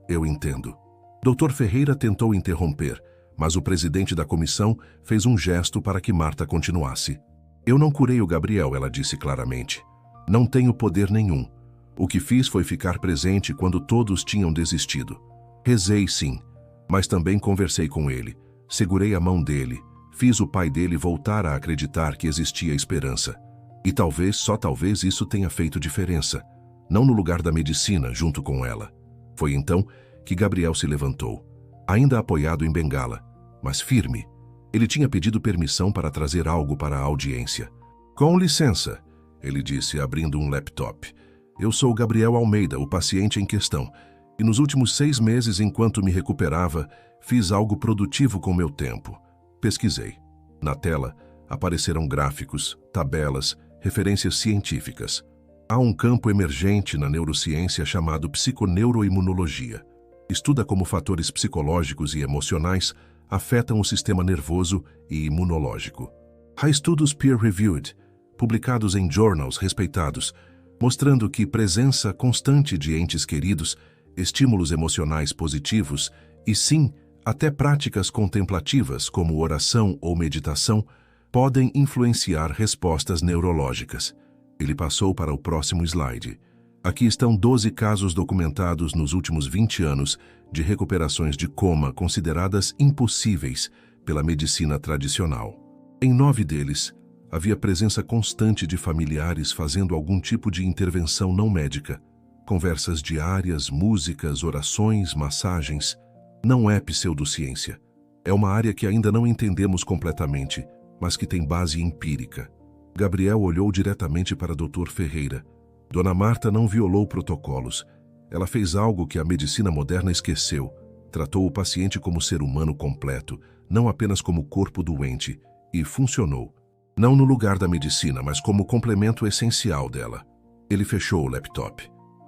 A: eu entendo. Dr. Ferreira tentou interromper, mas o presidente da comissão fez um gesto para que Marta continuasse. Eu não curei o Gabriel, ela disse claramente. Não tenho poder nenhum. O que fiz foi ficar presente quando todos tinham desistido. Rezei, sim, mas também conversei com ele, segurei a mão dele, fiz o pai dele voltar a acreditar que existia esperança. E talvez, só talvez, isso tenha feito diferença. Não no lugar da medicina, junto com ela. Foi então que Gabriel se levantou, ainda apoiado em bengala, mas firme. Ele tinha pedido permissão para trazer algo para a audiência. Com licença, ele disse, abrindo um laptop. Eu sou Gabriel Almeida, o paciente em questão, e nos últimos 6 meses, enquanto me recuperava, fiz algo produtivo com meu tempo. Pesquisei. Na tela, apareceram gráficos, tabelas, referências científicas. Há um campo emergente na neurociência chamado psiconeuroimunologia. Estuda como fatores psicológicos e emocionais afetam o sistema nervoso e imunológico. Há estudos peer-reviewed, publicados em journals respeitados, mostrando que presença constante de entes queridos, estímulos emocionais positivos e, sim, até práticas contemplativas como oração ou meditação podem influenciar respostas neurológicas. Ele passou para o próximo slide. Aqui estão 12 casos documentados nos últimos 20 anos de recuperações de coma consideradas impossíveis pela medicina tradicional. Em 9 deles, havia presença constante de familiares fazendo algum tipo de intervenção não médica. Conversas diárias, músicas, orações, massagens. Não é pseudociência. É uma área que ainda não entendemos completamente, mas que tem base empírica. Gabriel olhou diretamente para Dr. Ferreira. Dona Marta não violou protocolos. Ela fez algo que a medicina moderna esqueceu. Tratou o paciente como ser humano completo, não apenas como corpo doente, e funcionou. Não no lugar da medicina, mas como complemento essencial dela. Ele fechou o laptop.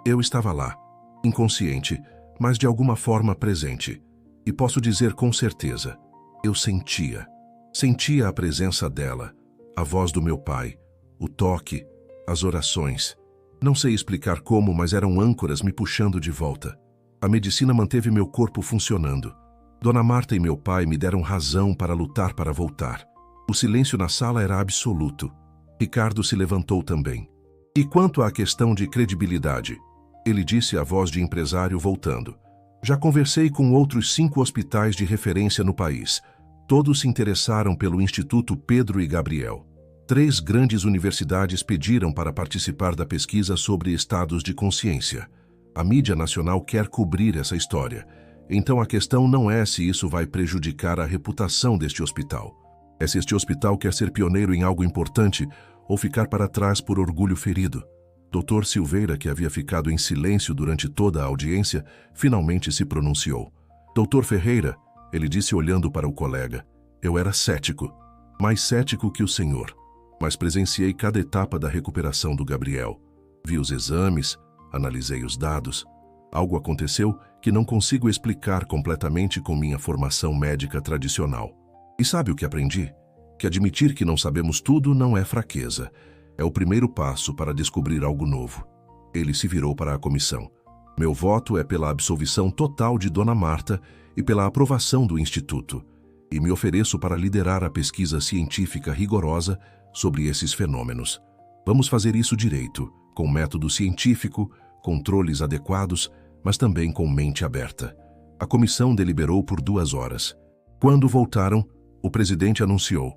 A: Eu estava lá, inconsciente, mas de alguma forma presente. E posso dizer com certeza, eu sentia. Sentia a presença dela, a voz do meu pai, o toque, as orações. Não sei explicar como, mas eram âncoras me puxando de volta. A medicina manteve meu corpo funcionando. Dona Marta e meu pai me deram razão para lutar para voltar. O silêncio na sala era absoluto. Ricardo se levantou também. E quanto à questão de credibilidade? Ele disse à voz de empresário voltando. Já conversei com outros 5 hospitais de referência no país. Todos se interessaram pelo Instituto Pedro e Gabriel. 3 grandes universidades pediram para participar da pesquisa sobre estados de consciência. A mídia nacional quer cobrir essa história. Então a questão não é se isso vai prejudicar a reputação deste hospital. É se este hospital quer ser pioneiro em algo importante ou ficar para trás por orgulho ferido. Dr. Silveira, que havia ficado em silêncio durante toda a audiência, finalmente se pronunciou. Dr. Ferreira, ele disse olhando para o colega, eu era cético, mais cético que o senhor, mas presenciei cada etapa da recuperação do Gabriel. Vi os exames, analisei os dados. Algo aconteceu que não consigo explicar completamente com minha formação médica tradicional. E sabe o que aprendi? Que admitir que não sabemos tudo não é fraqueza. É o primeiro passo para descobrir algo novo. Ele se virou para a comissão. Meu voto é pela absolvição total de Dona Marta e pela aprovação do Instituto. E me ofereço para liderar a pesquisa científica rigorosa sobre esses fenômenos. Vamos fazer isso direito, com método científico, controles adequados, mas também com mente aberta. A comissão deliberou por 2 horas. Quando voltaram, o presidente anunciou: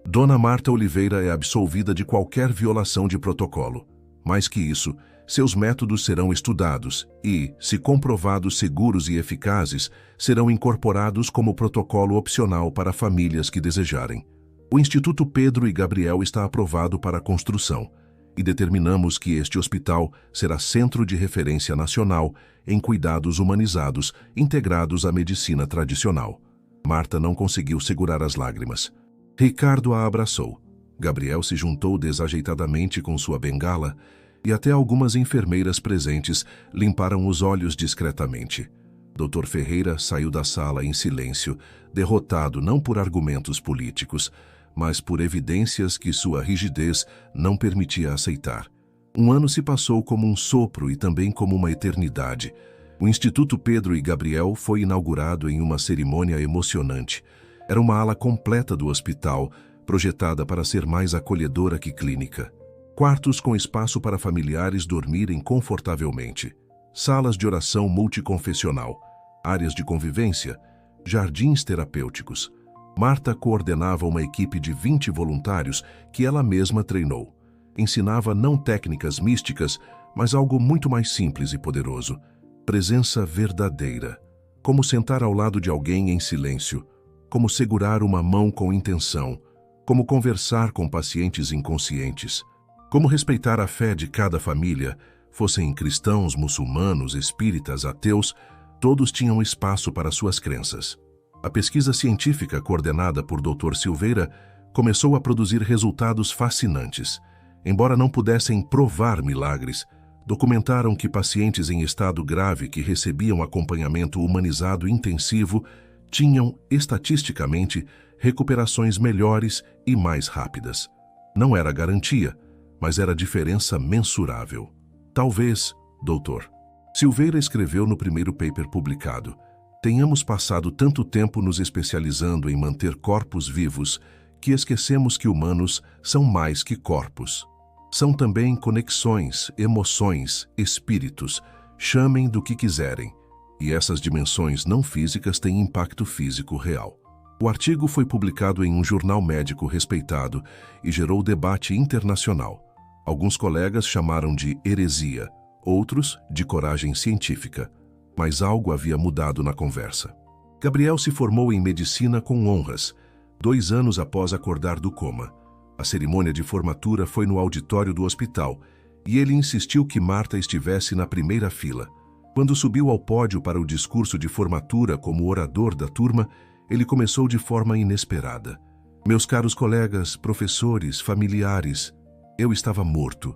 A: Dona Marta Oliveira é absolvida de qualquer violação de protocolo. Mais que isso, seus métodos serão estudados e, se comprovados seguros e eficazes, serão incorporados como protocolo opcional para famílias que desejarem. O Instituto Pedro e Gabriel está aprovado para a construção e determinamos que este hospital será centro de referência nacional em cuidados humanizados integrados à medicina tradicional. Marta não conseguiu segurar as lágrimas. Ricardo a abraçou. Gabriel se juntou desajeitadamente com sua bengala e até algumas enfermeiras presentes limparam os olhos discretamente. Dr. Ferreira saiu da sala em silêncio, derrotado não por argumentos políticos, mas por evidências que sua rigidez não permitia aceitar. 1 ano se passou como um sopro e também como uma eternidade. O Instituto Pedro e Gabriel foi inaugurado em uma cerimônia emocionante. Era uma ala completa do hospital, projetada para ser mais acolhedora que clínica. Quartos com espaço para familiares dormirem confortavelmente. Salas de oração multiconfessional. Áreas de convivência. Jardins terapêuticos. Marta coordenava uma equipe de 20 voluntários que ela mesma treinou. Ensinava não técnicas místicas, mas algo muito mais simples e poderoso. Presença verdadeira. Como sentar ao lado de alguém em silêncio. Como segurar uma mão com intenção. Como conversar com pacientes inconscientes. Como respeitar a fé de cada família, fossem cristãos, muçulmanos, espíritas, ateus, todos tinham espaço para suas crenças. A pesquisa científica coordenada por Dr. Silveira começou a produzir resultados fascinantes. Embora não pudessem provar milagres, documentaram que pacientes em estado grave que recebiam acompanhamento humanizado intensivo tinham, estatisticamente, recuperações melhores e mais rápidas. Não era garantia, mas era diferença mensurável. Talvez, doutor. Silveira escreveu no primeiro paper publicado, tenhamos passado tanto tempo nos especializando em manter corpos vivos que esquecemos que humanos são mais que corpos. São também conexões, emoções, espíritos, chamem do que quiserem. E essas dimensões não físicas têm impacto físico real. O artigo foi publicado em um jornal médico respeitado e gerou debate internacional. Alguns colegas chamaram de heresia, outros de coragem científica. Mas algo havia mudado na conversa. Gabriel se formou em medicina com honras, 2 anos após acordar do coma. A cerimônia de formatura foi no auditório do hospital e ele insistiu que Marta estivesse na primeira fila. Quando subiu ao pódio para o discurso de formatura como orador da turma, ele começou de forma inesperada. Meus caros colegas, professores, familiares, eu estava morto,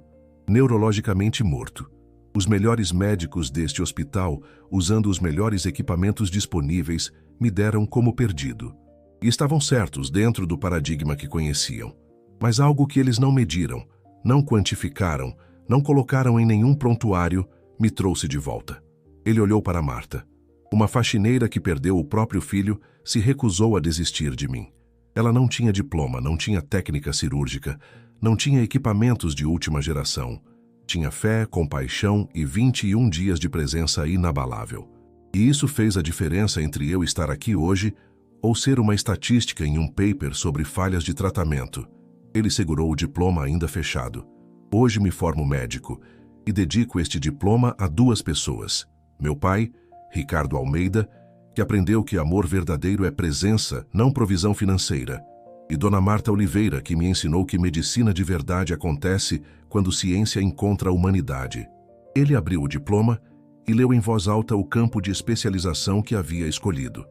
A: neurologicamente morto. Os melhores médicos deste hospital, usando os melhores equipamentos disponíveis, me deram como perdido. E estavam certos dentro do paradigma que conheciam. Mas algo que eles não mediram, não quantificaram, não colocaram em nenhum prontuário, me trouxe de volta. Ele olhou para Marta. Uma faxineira que perdeu o próprio filho se recusou a desistir de mim. Ela não tinha diploma, não tinha técnica cirúrgica, Não tinha equipamentos de última geração. Tinha fé, compaixão e 21 dias de presença inabalável. E isso fez a diferença entre eu estar aqui hoje ou ser uma estatística em um paper sobre falhas de tratamento. Ele segurou o diploma ainda fechado. Hoje me formo médico e dedico este diploma a 2 pessoas. Meu pai, Ricardo Almeida, que aprendeu que amor verdadeiro é presença, não provisão financeira. E Dona Marta Oliveira, que me ensinou que medicina de verdade acontece quando ciência encontra a humanidade. Ele abriu o diploma e leu em voz alta o campo de especialização que havia escolhido.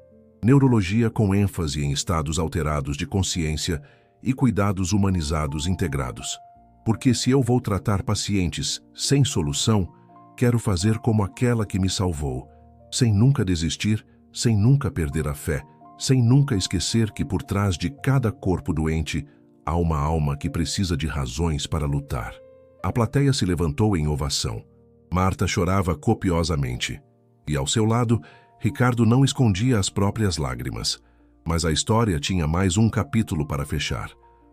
A: Neurologia com ênfase em estados alterados de consciência e cuidados humanizados integrados. Porque se eu vou tratar pacientes sem solução, quero fazer como aquela que me salvou, sem nunca desistir, sem nunca perder a fé, sem nunca esquecer que por trás de cada corpo doente há uma alma que precisa de razões para lutar. A plateia se levantou em ovação. Marta chorava copiosamente. E ao seu lado, Ricardo não escondia as próprias lágrimas. Mas a história tinha mais um capítulo para fechar.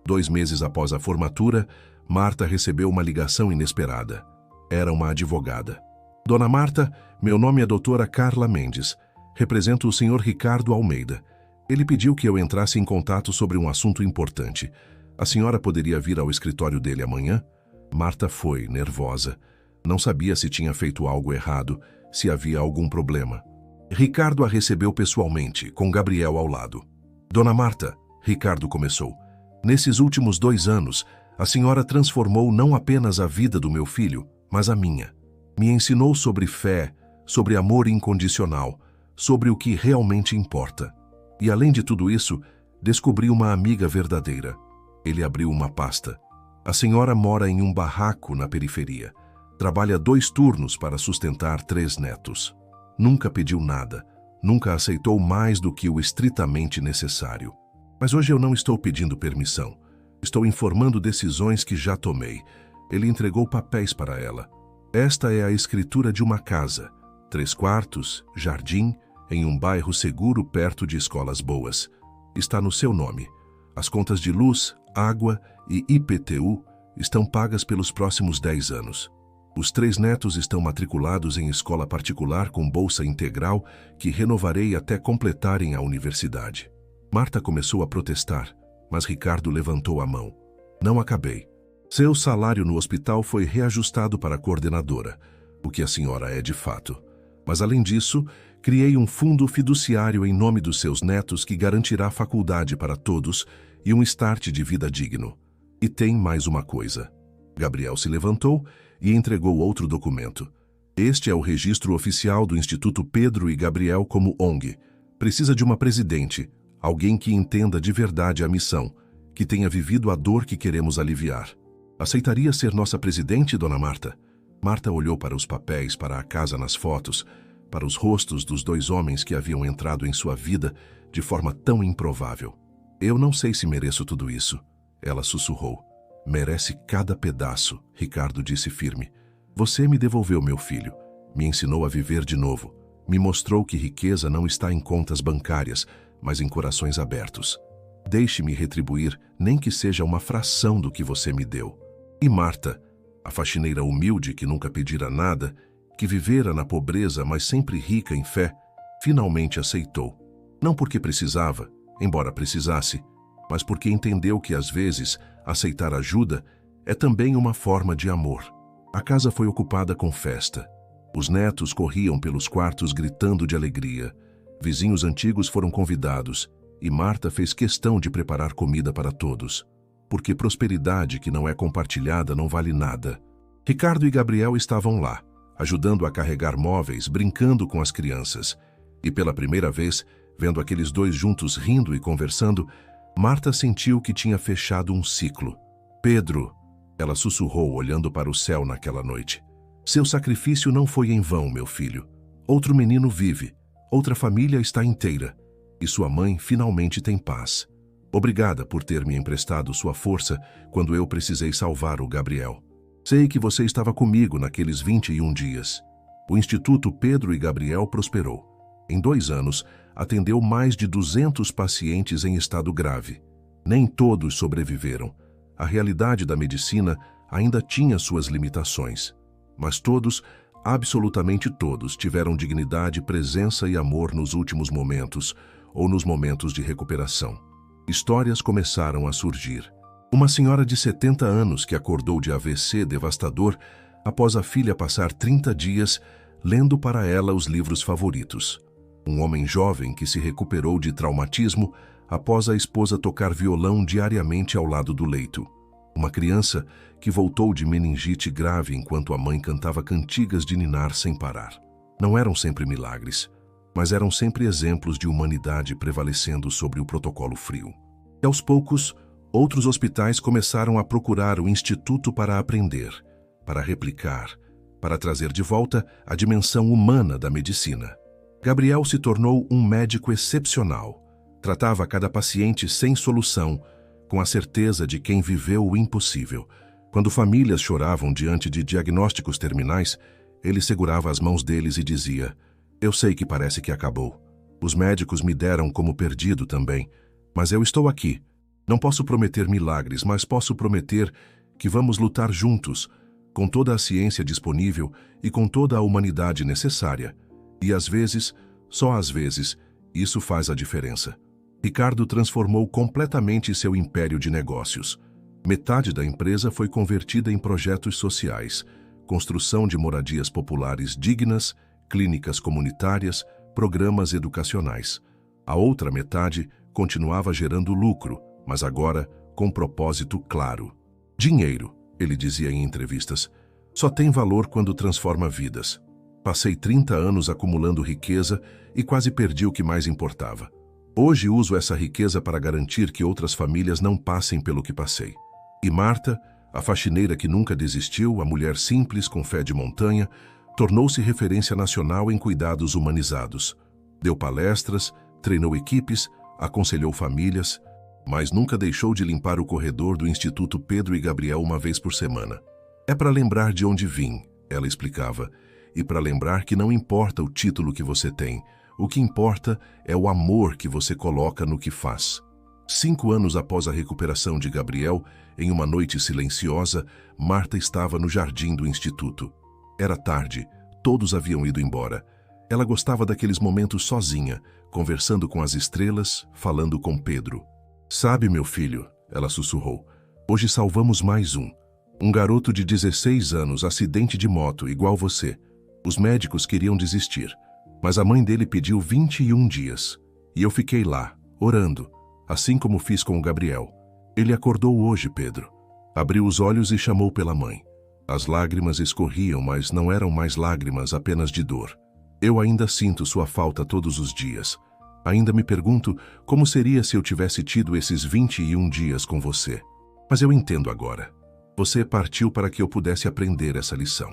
A: 2 meses após a formatura, Marta recebeu uma ligação inesperada. Era uma advogada. Dona Marta, meu nome é doutora Carla Mendes. Represento o senhor Ricardo Almeida. Ele pediu que eu entrasse em contato sobre um assunto importante. A senhora poderia vir ao escritório dele amanhã? Marta foi, nervosa. Não sabia se tinha feito algo errado, se havia algum problema. Ricardo a recebeu pessoalmente, com Gabriel ao lado. Dona Marta, Ricardo começou. Nesses últimos 2 anos, a senhora transformou não apenas a vida do meu filho, mas a minha. Me ensinou sobre fé, sobre amor incondicional, sobre o que realmente importa. E além de tudo isso, descobri uma amiga verdadeira. Ele abriu uma pasta. A senhora mora em um barraco na periferia. Trabalha 2 turnos para sustentar 3 netos. Nunca pediu nada. Nunca aceitou mais do que o estritamente necessário. Mas hoje eu não estou pedindo permissão. Estou informando decisões que já tomei. Ele entregou papéis para ela. Esta é a escritura de uma casa. 3 quartos, jardim, em um bairro seguro perto de escolas boas. Está no seu nome. As contas de luz, água e IPTU estão pagas pelos próximos 10 anos. Os 3 netos estão matriculados em escola particular com bolsa integral que renovarei até completarem a universidade. Marta começou a protestar, mas Ricardo levantou a mão. Não acabei. Seu salário no hospital foi reajustado para a coordenadora, o que a senhora é de fato. Mas além disso, criei um fundo fiduciário em nome dos seus netos que garantirá faculdade para todos e um start de vida digno. E tem mais uma coisa. Gabriel se levantou e entregou outro documento. Este é o registro oficial do Instituto Pedro e Gabriel como ONG. Precisa de uma presidente, alguém que entenda de verdade a missão, que tenha vivido a dor que queremos aliviar. Aceitaria ser nossa presidente, Dona Marta? Marta olhou para os papéis, para a casa nas fotos, para os rostos dos 2 homens que haviam entrado em sua vida de forma tão improvável. Eu não sei se mereço tudo isso, ela sussurrou. Merece cada pedaço, Ricardo disse firme. Você me devolveu meu filho, me ensinou a viver de novo, me mostrou que riqueza não está em contas bancárias, mas em corações abertos. Deixe-me retribuir, nem que seja uma fração do que você me deu. E Marta, a faxineira humilde que nunca pedira nada, que vivera na pobreza, mas sempre rica em fé, finalmente aceitou. Não porque precisava, embora precisasse, mas porque entendeu que às vezes aceitar ajuda é também uma forma de amor. A casa foi ocupada com festa. Os netos corriam pelos quartos gritando de alegria. Vizinhos antigos foram convidados e Marta fez questão de preparar comida para todos. Porque prosperidade que não é compartilhada não vale nada. Ricardo e Gabriel estavam lá, ajudando a carregar móveis, brincando com as crianças. E pela primeira vez, vendo aqueles 2 juntos rindo e conversando, Marta sentiu que tinha fechado um ciclo. Pedro, ela sussurrou olhando para o céu naquela noite. Seu sacrifício não foi em vão, meu filho. Outro menino vive, outra família está inteira, e sua mãe finalmente tem paz. Obrigada por ter me emprestado sua força quando eu precisei salvar o Gabriel. Sei que você estava comigo naqueles 21 dias. O Instituto Pedro e Gabriel prosperou. Em 2 anos, atendeu mais de 200 pacientes em estado grave. Nem todos sobreviveram. a realidade da medicina ainda tinha suas limitações. Mas todos, absolutamente todos, tiveram dignidade, presença e amor nos últimos momentos ou nos momentos de recuperação. Histórias começaram a surgir. Uma senhora de 70 anos que acordou de AVC devastador após a filha passar 30 dias lendo para ela os livros favoritos. Um homem jovem que se recuperou de traumatismo após a esposa tocar violão diariamente ao lado do leito. Uma criança que voltou de meningite grave enquanto a mãe cantava cantigas de ninar sem parar. Não eram sempre milagres, mas eram sempre exemplos de humanidade prevalecendo sobre o protocolo frio. E aos poucos, outros hospitais começaram a procurar o Instituto para aprender, para replicar, para trazer de volta a dimensão humana da medicina. Gabriel se tornou um médico excepcional. Tratava cada paciente sem solução, com a certeza de quem viveu o impossível. Quando famílias choravam diante de diagnósticos terminais, ele segurava as mãos deles e dizia: "Eu sei que parece que acabou. Os médicos me deram como perdido também, mas eu estou aqui. Não posso prometer milagres, mas posso prometer que vamos lutar juntos, com toda a ciência disponível e com toda a humanidade necessária. E às vezes, só às vezes, isso faz a diferença." Ricardo transformou completamente seu império de negócios. Metade da empresa foi convertida em projetos sociais, construção de moradias populares dignas, clínicas comunitárias, programas educacionais. A outra metade continuava gerando lucro, mas agora com propósito claro. "Dinheiro", ele dizia em entrevistas, "só tem valor quando transforma vidas. Passei 30 anos acumulando riqueza e quase perdi o que mais importava. Hoje uso essa riqueza para garantir que outras famílias não passem pelo que passei." E Marta, a faxineira que nunca desistiu, a mulher simples com fé de montanha, tornou-se referência nacional em cuidados humanizados. Deu palestras, treinou equipes, aconselhou famílias, mas nunca deixou de limpar o corredor do Instituto Pedro e Gabriel uma vez por semana. "É para lembrar de onde vim", ela explicava, "e para lembrar que não importa o título que você tem, o que importa é o amor que você coloca no que faz." 5 anos após a recuperação de Gabriel, em uma noite silenciosa, Marta estava no jardim do instituto. Era tarde, todos haviam ido embora. Ela gostava daqueles momentos sozinha, conversando com as estrelas, falando com Pedro. "Sabe, meu filho", ela sussurrou, "hoje salvamos mais um. Um garoto de 16 anos, acidente de moto, igual você. Os médicos queriam desistir, mas a mãe dele pediu 21 dias. E eu fiquei lá, orando, assim como fiz com o Gabriel. Ele acordou hoje, Pedro." Abriu os olhos e chamou pela mãe. As lágrimas escorriam, mas não eram mais lágrimas apenas de dor. "Eu ainda sinto sua falta todos os dias. Ainda me pergunto como seria se eu tivesse tido esses 21 dias com você. Mas eu entendo agora. Você partiu para que eu pudesse aprender essa lição.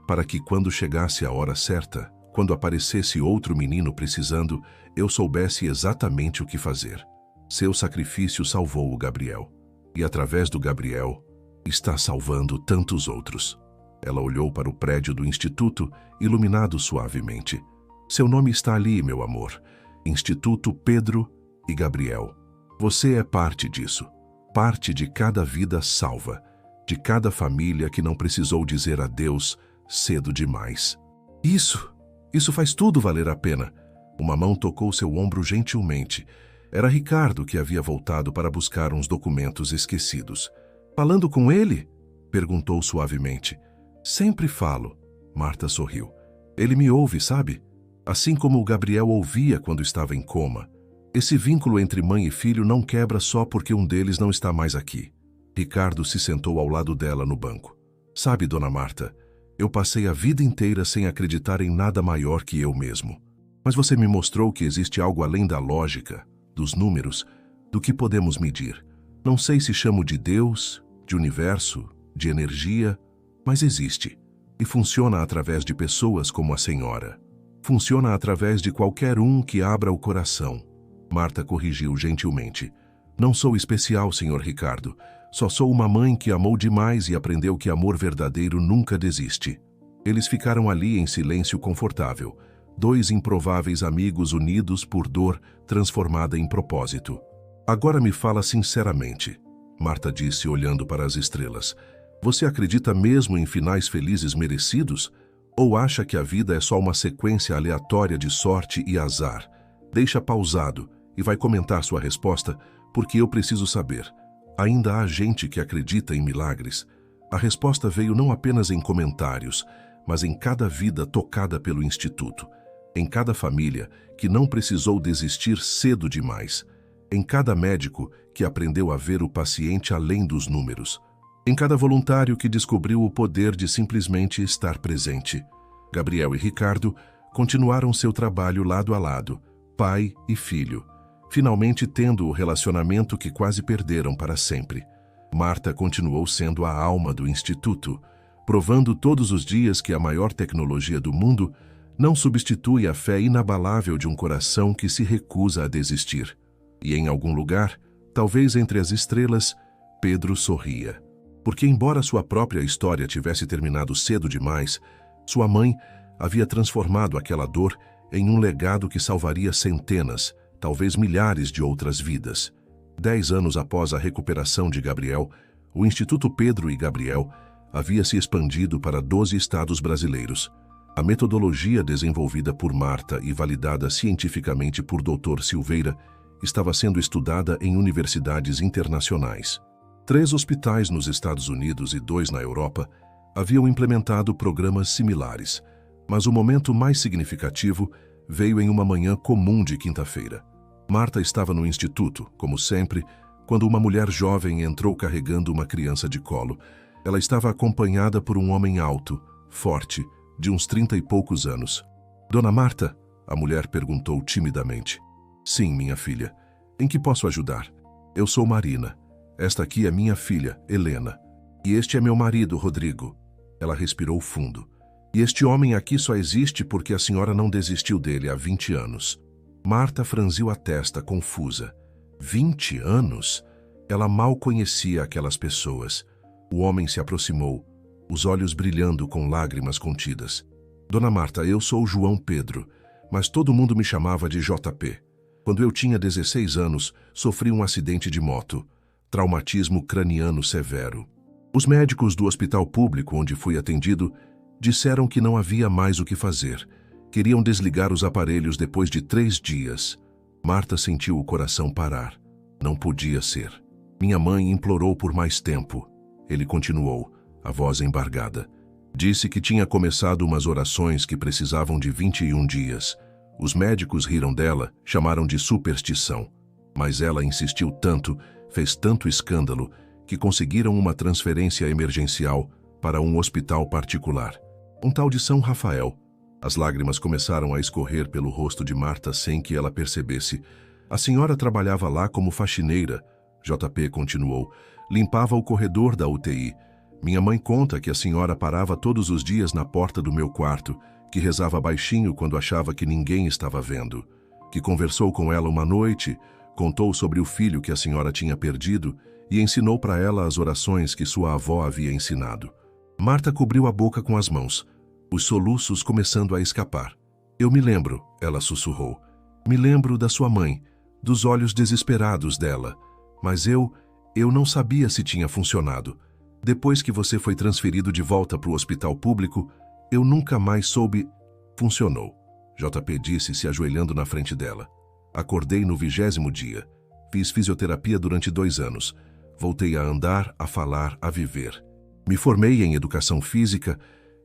A: Para que quando chegasse a hora certa, quando aparecesse outro menino precisando, eu soubesse exatamente o que fazer. Seu sacrifício salvou o Gabriel. E através do Gabriel, está salvando tantos outros." Ela olhou para o prédio do Instituto, iluminado suavemente. "Seu nome está ali, meu amor. Instituto Pedro e Gabriel. Você é parte disso. Parte de cada vida salva. De cada família que não precisou dizer adeus cedo demais." Isso faz tudo valer a pena." Uma mão tocou seu ombro gentilmente. Era Ricardo que havia voltado para buscar uns documentos esquecidos. "Falando com ele?" perguntou suavemente. "Sempre falo." Marta sorriu. "Ele me ouve, sabe? Assim como o Gabriel ouvia quando estava em coma. Esse vínculo entre mãe e filho não quebra só porque um deles não está mais aqui." Ricardo se sentou ao lado dela no banco. "Sabe, dona Marta, eu passei a vida inteira sem acreditar em nada maior que eu mesmo. Mas você me mostrou que existe algo além da lógica, dos números, do que podemos medir. Não sei se chamo de Deus, de universo, de energia, mas existe. E funciona através de pessoas como a senhora. Funciona através de qualquer um que abra o coração." Marta corrigiu gentilmente. "Não sou especial, senhor Ricardo. Só sou uma mãe que amou demais e aprendeu que amor verdadeiro nunca desiste." Eles ficaram ali em silêncio confortável. 2 improváveis amigos unidos por dor transformada em propósito. "Agora me fala sinceramente." Marta disse olhando para as estrelas. Você acredita mesmo em finais felizes merecidos? Ou acha que a vida é só uma sequência aleatória de sorte e azar? Deixa pausado e vai comentar sua resposta, porque eu preciso saber. Ainda há gente que acredita em milagres? A resposta veio não apenas em comentários, mas em cada vida tocada pelo Instituto. Em cada família que não precisou desistir cedo demais. Em cada médico que aprendeu a ver o paciente além dos números. Em cada voluntário que descobriu o poder de simplesmente estar presente. Gabriel e Ricardo continuaram seu trabalho lado a lado, pai e filho, finalmente tendo o relacionamento que quase perderam para sempre. Marta continuou sendo a alma do Instituto, provando todos os dias que a maior tecnologia do mundo não substitui a fé inabalável de um coração que se recusa a desistir. E em algum lugar, talvez entre as estrelas, Pedro sorria. Porque embora sua própria história tivesse terminado cedo demais, sua mãe havia transformado aquela dor em um legado que salvaria centenas, talvez milhares de outras vidas. 10 anos após a recuperação de Gabriel, o Instituto Pedro e Gabriel havia se expandido para 12 estados brasileiros. A metodologia desenvolvida por Marta e validada cientificamente por Dr. Silveira estava sendo estudada em universidades internacionais. 3 hospitais nos Estados Unidos e 2 na Europa haviam implementado programas similares, mas o momento mais significativo veio em uma manhã comum de quinta-feira. Marta estava no instituto, como sempre, quando uma mulher jovem entrou carregando uma criança de colo. Ela estava acompanhada por um homem alto, forte, de uns 30 e poucos anos. Dona Marta? A mulher perguntou timidamente. Sim, minha filha. Em que posso ajudar? Eu sou Marina. Esta aqui é minha filha, Helena. E este é meu marido, Rodrigo. Ela respirou fundo. E este homem aqui só existe porque a senhora não desistiu dele há 20 anos. Marta franziu a testa, confusa. 20 anos? Ela mal conhecia aquelas pessoas. O homem se aproximou, os olhos brilhando com lágrimas contidas. Dona Marta, eu sou João Pedro, mas todo mundo me chamava de JP. Quando eu tinha 16 anos, sofri um acidente de moto. Traumatismo craniano severo. Os médicos do hospital público onde fui atendido disseram que não havia mais o que fazer. Queriam desligar os aparelhos depois de 3 dias. Marta sentiu o coração parar. Não podia ser. Minha mãe implorou por mais tempo. Ele continuou, a voz embargada. Disse que tinha começado umas orações que precisavam de 21 dias. Os médicos riram dela, chamaram de superstição. Mas ela insistiu tanto, fez tanto escândalo, que conseguiram uma transferência emergencial para um hospital particular. Um tal de São Rafael. As lágrimas começaram a escorrer pelo rosto de Marta sem que ela percebesse. A senhora trabalhava lá como faxineira, JP continuou. Limpava o corredor da UTI. Minha mãe conta que a senhora parava todos os dias na porta do meu quarto, que rezava baixinho quando achava que ninguém estava vendo, que conversou com ela uma noite, contou sobre o filho que a senhora tinha perdido e ensinou para ela as orações que sua avó havia ensinado. Marta cobriu a boca com as mãos, os soluços começando a escapar. Eu me lembro, ela sussurrou. Me lembro da sua mãe, dos olhos desesperados dela. Mas eu não sabia se tinha funcionado. Depois que você foi transferido de volta para o hospital público, eu nunca mais soube... Funcionou, JP disse, se ajoelhando na frente dela. Acordei no 20º dia. Fiz fisioterapia durante 2 anos. Voltei a andar, a falar, a viver. Me formei em educação física,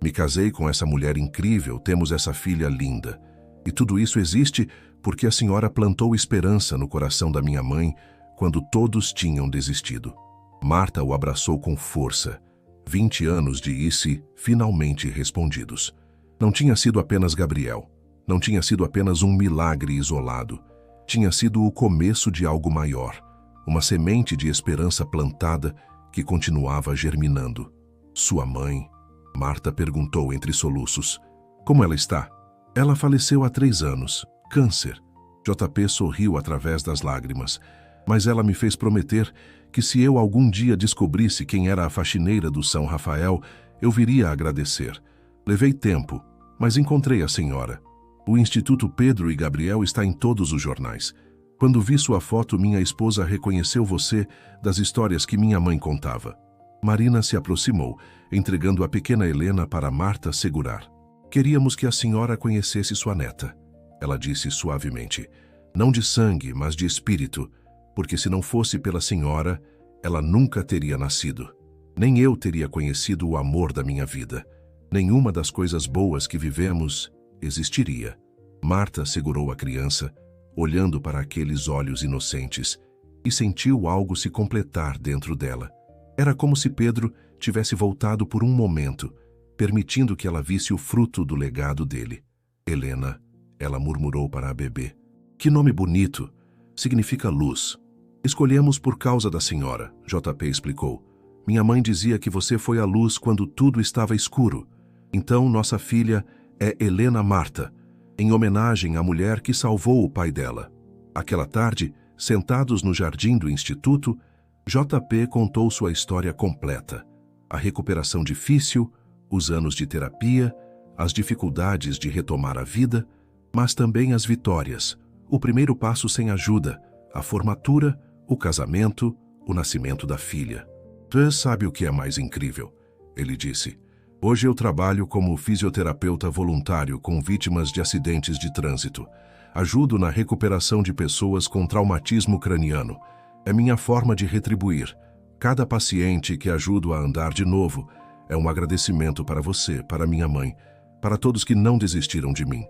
A: me casei com essa mulher incrível, temos essa filha linda. E tudo isso existe porque a senhora plantou esperança no coração da minha mãe quando todos tinham desistido. Marta o abraçou com força. 20 anos de ICE finalmente respondidos. Não tinha sido apenas Gabriel. Não tinha sido apenas um milagre isolado. Tinha sido o começo de algo maior. Uma semente de esperança plantada que continuava germinando. Sua mãe? Marta perguntou entre soluços. Como ela está? Ela faleceu há 3 anos. Câncer. JP sorriu através das lágrimas. Mas ela me fez prometer que se eu algum dia descobrisse quem era a faxineira do São Rafael, eu viria a agradecer. Levei tempo, mas encontrei a senhora. O Instituto Pedro e Gabriel está em todos os jornais. Quando vi sua foto, minha esposa reconheceu você das histórias que minha mãe contava. Marina se aproximou, entregando a pequena Helena para Marta segurar. Queríamos que a senhora conhecesse sua neta. Ela disse suavemente. Não de sangue, mas de espírito, porque se não fosse pela senhora, ela nunca teria nascido. Nem eu teria conhecido o amor da minha vida. Nenhuma das coisas boas que vivemos existiria. Marta segurou a criança, olhando para aqueles olhos inocentes, e sentiu algo se completar dentro dela. Era como se Pedro tivesse voltado por um momento, permitindo que ela visse o fruto do legado dele. Helena, ela murmurou para a bebê. Que nome bonito! Significa luz. Escolhemos por causa da senhora, JP explicou. Minha mãe dizia que você foi a luz quando tudo estava escuro. Então nossa filha é Helena Marta, em homenagem à mulher que salvou o pai dela. Aquela tarde, sentados no jardim do instituto, JP contou sua história completa. A recuperação difícil, os anos de terapia, as dificuldades de retomar a vida, mas também as vitórias, o primeiro passo sem ajuda, a formatura, o casamento, o nascimento da filha. Você sabe o que é mais incrível? Ele disse. Hoje eu trabalho como fisioterapeuta voluntário com vítimas de acidentes de trânsito. Ajudo na recuperação de pessoas com traumatismo craniano. É minha forma de retribuir. Cada paciente que ajudo a andar de novo é um agradecimento para você, para minha mãe, para todos que não desistiram de mim.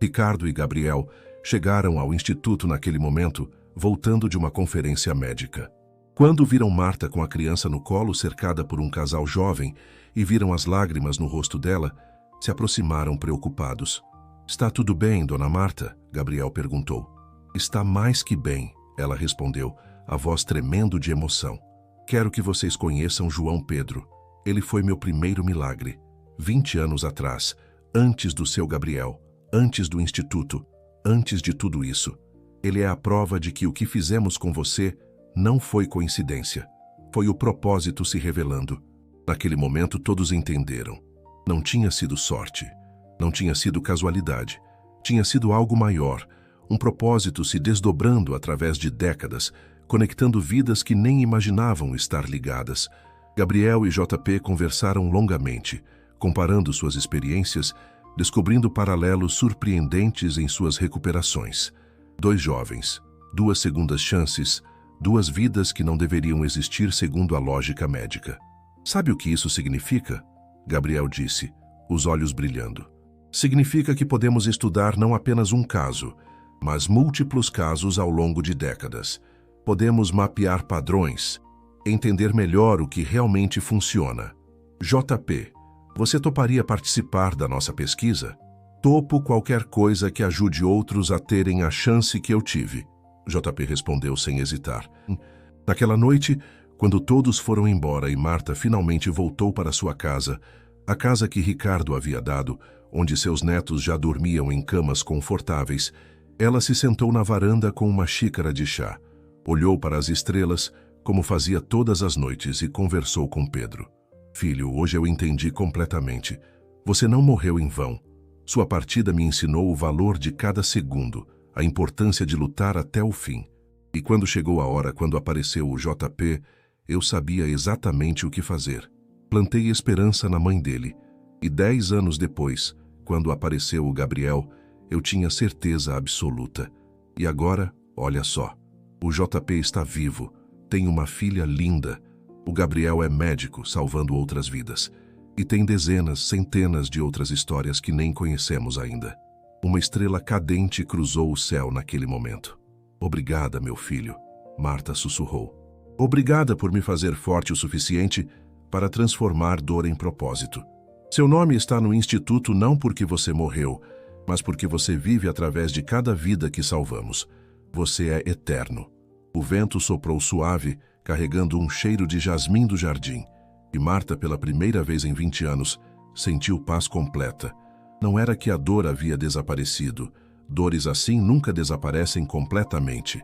A: Ricardo e Gabriel chegaram ao instituto naquele momento, voltando de uma conferência médica. Quando viram Marta com a criança no colo, cercada por um casal jovem, e viram as lágrimas no rosto dela, se aproximaram preocupados. Está tudo bem, dona Marta? Gabriel perguntou. Está mais que bem, ela respondeu, a voz tremendo de emoção. Quero que vocês conheçam João Pedro. Ele foi meu primeiro milagre. 20 anos atrás, antes do seu Gabriel, antes do instituto, antes de tudo isso. Ele é a prova de que o que fizemos com você não foi coincidência. Foi o propósito se revelando. Naquele momento todos entenderam. Não tinha sido sorte. Não tinha sido casualidade. Tinha sido algo maior. Um propósito se desdobrando através de décadas, conectando vidas que nem imaginavam estar ligadas. Gabriel e JP conversaram longamente, comparando suas experiências, descobrindo paralelos surpreendentes em suas recuperações. 2 jovens, 2 segundas chances, 2 vidas que não deveriam existir segundo a lógica médica. Sabe o que isso significa? Gabriel disse, os olhos brilhando. Significa que podemos estudar não apenas um caso, mas múltiplos casos ao longo de décadas. Podemos mapear padrões, entender melhor o que realmente funciona. JP, você toparia participar da nossa pesquisa? Topo qualquer coisa que ajude outros a terem a chance que eu tive. JP respondeu sem hesitar. Naquela noite, quando todos foram embora e Marta finalmente voltou para sua casa, a casa que Ricardo havia dado, onde seus netos já dormiam em camas confortáveis, ela se sentou na varanda com uma xícara de chá, olhou para as estrelas, como fazia todas as noites, e conversou com Pedro. Filho, hoje eu entendi completamente. Você não morreu em vão. Sua partida me ensinou o valor de cada segundo, a importância de lutar até o fim. E quando chegou a hora, quando apareceu o JP, eu sabia exatamente o que fazer. Plantei esperança na mãe dele. E 10 anos depois, quando apareceu o Gabriel, eu tinha certeza absoluta. E agora, olha só. O JP está vivo, tem uma filha linda. O Gabriel é médico, salvando outras vidas. E tem dezenas, centenas de outras histórias que nem conhecemos ainda. Uma estrela cadente cruzou o céu naquele momento. Obrigada, meu filho, Marta sussurrou. Obrigada por me fazer forte o suficiente para transformar dor em propósito. Seu nome está no instituto não porque você morreu, mas porque você vive através de cada vida que salvamos. Você é eterno. O vento soprou suave, carregando um cheiro de jasmim do jardim, e Marta, pela primeira vez em 20 anos, sentiu paz completa. Não era que a dor havia desaparecido. Dores assim nunca desaparecem completamente,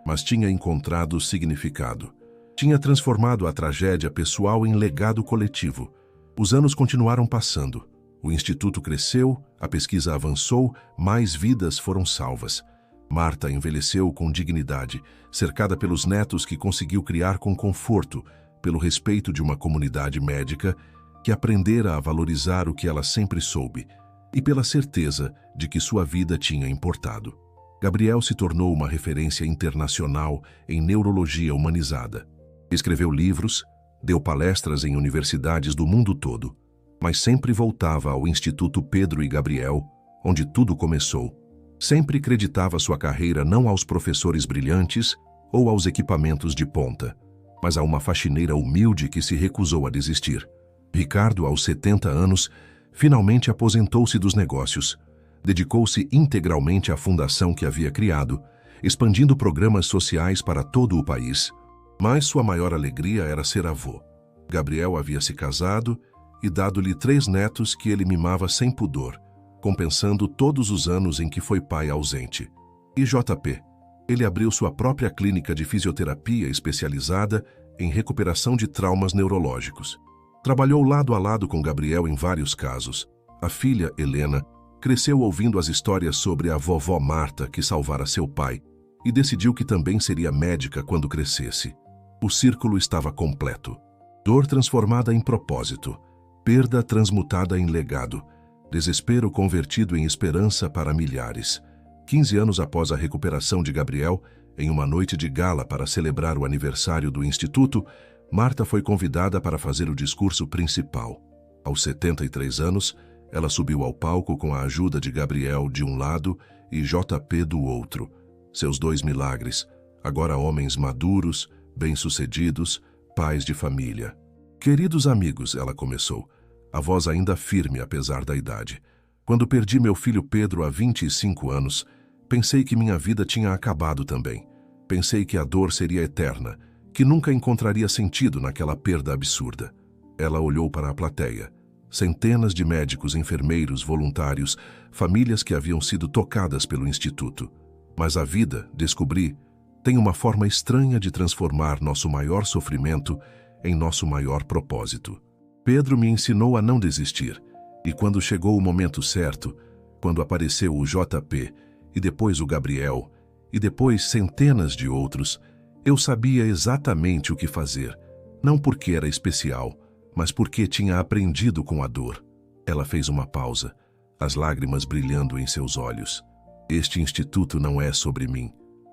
A: mas tinha encontrado significado. Tinha transformado a tragédia pessoal em legado coletivo. Os anos continuaram passando. O instituto cresceu, a pesquisa avançou, mais vidas foram salvas. Marta envelheceu com dignidade, cercada pelos netos que conseguiu criar com conforto, pelo respeito de uma comunidade médica que aprendera a valorizar o que ela sempre soube, e pela certeza de que sua vida tinha importado. Gabriel se tornou uma referência internacional em neurologia humanizada. Escreveu livros, deu palestras em universidades do mundo todo, mas sempre voltava ao Instituto Pedro e Gabriel, onde tudo começou. Sempre creditava sua carreira não aos professores brilhantes ou aos equipamentos de ponta, mas a uma faxineira humilde que se recusou a desistir. Ricardo, aos 70 anos, finalmente aposentou-se dos negócios. Dedicou-se integralmente à fundação que havia criado, expandindo programas sociais para todo o país. Mas sua maior alegria era ser avô. Gabriel havia se casado e dado-lhe 3 netos que ele mimava sem pudor, compensando todos os anos em que foi pai ausente. E JP? Ele abriu sua própria clínica de fisioterapia especializada em recuperação de traumas neurológicos. Trabalhou lado a lado com Gabriel em vários casos. A filha, Helena, cresceu ouvindo as histórias sobre a vovó Marta que salvara seu pai e decidiu que também seria médica quando crescesse. O círculo estava completo. Dor transformada em propósito, perda transmutada em legado, desespero convertido em esperança para milhares. 15 anos após a recuperação de Gabriel, em uma noite de gala para celebrar o aniversário do Instituto, Marta foi convidada para fazer o discurso principal. Aos 73 anos, ela subiu ao palco com a ajuda de Gabriel de um lado e JP do outro. Seus 2 milagres, agora homens maduros, bem-sucedidos, pais de família. Queridos amigos, ela começou, a voz ainda firme apesar da idade. Quando perdi meu filho Pedro há 25 anos, pensei que minha vida tinha acabado também. Pensei que a dor seria eterna, que nunca encontraria sentido naquela perda absurda. Ela olhou para a plateia. Centenas de médicos, enfermeiros, voluntários, famílias que haviam sido tocadas pelo Instituto. Mas a vida, descobri, tem uma forma estranha de transformar nosso maior sofrimento em nosso maior propósito. Pedro me ensinou a não desistir, e quando chegou o momento certo, quando apareceu o JP, e depois o Gabriel, e depois centenas de outros, eu sabia exatamente o que fazer, não porque era especial, mas porque tinha aprendido com a dor. Ela fez uma pausa, as lágrimas brilhando em seus olhos. Este instituto não é sobre mim,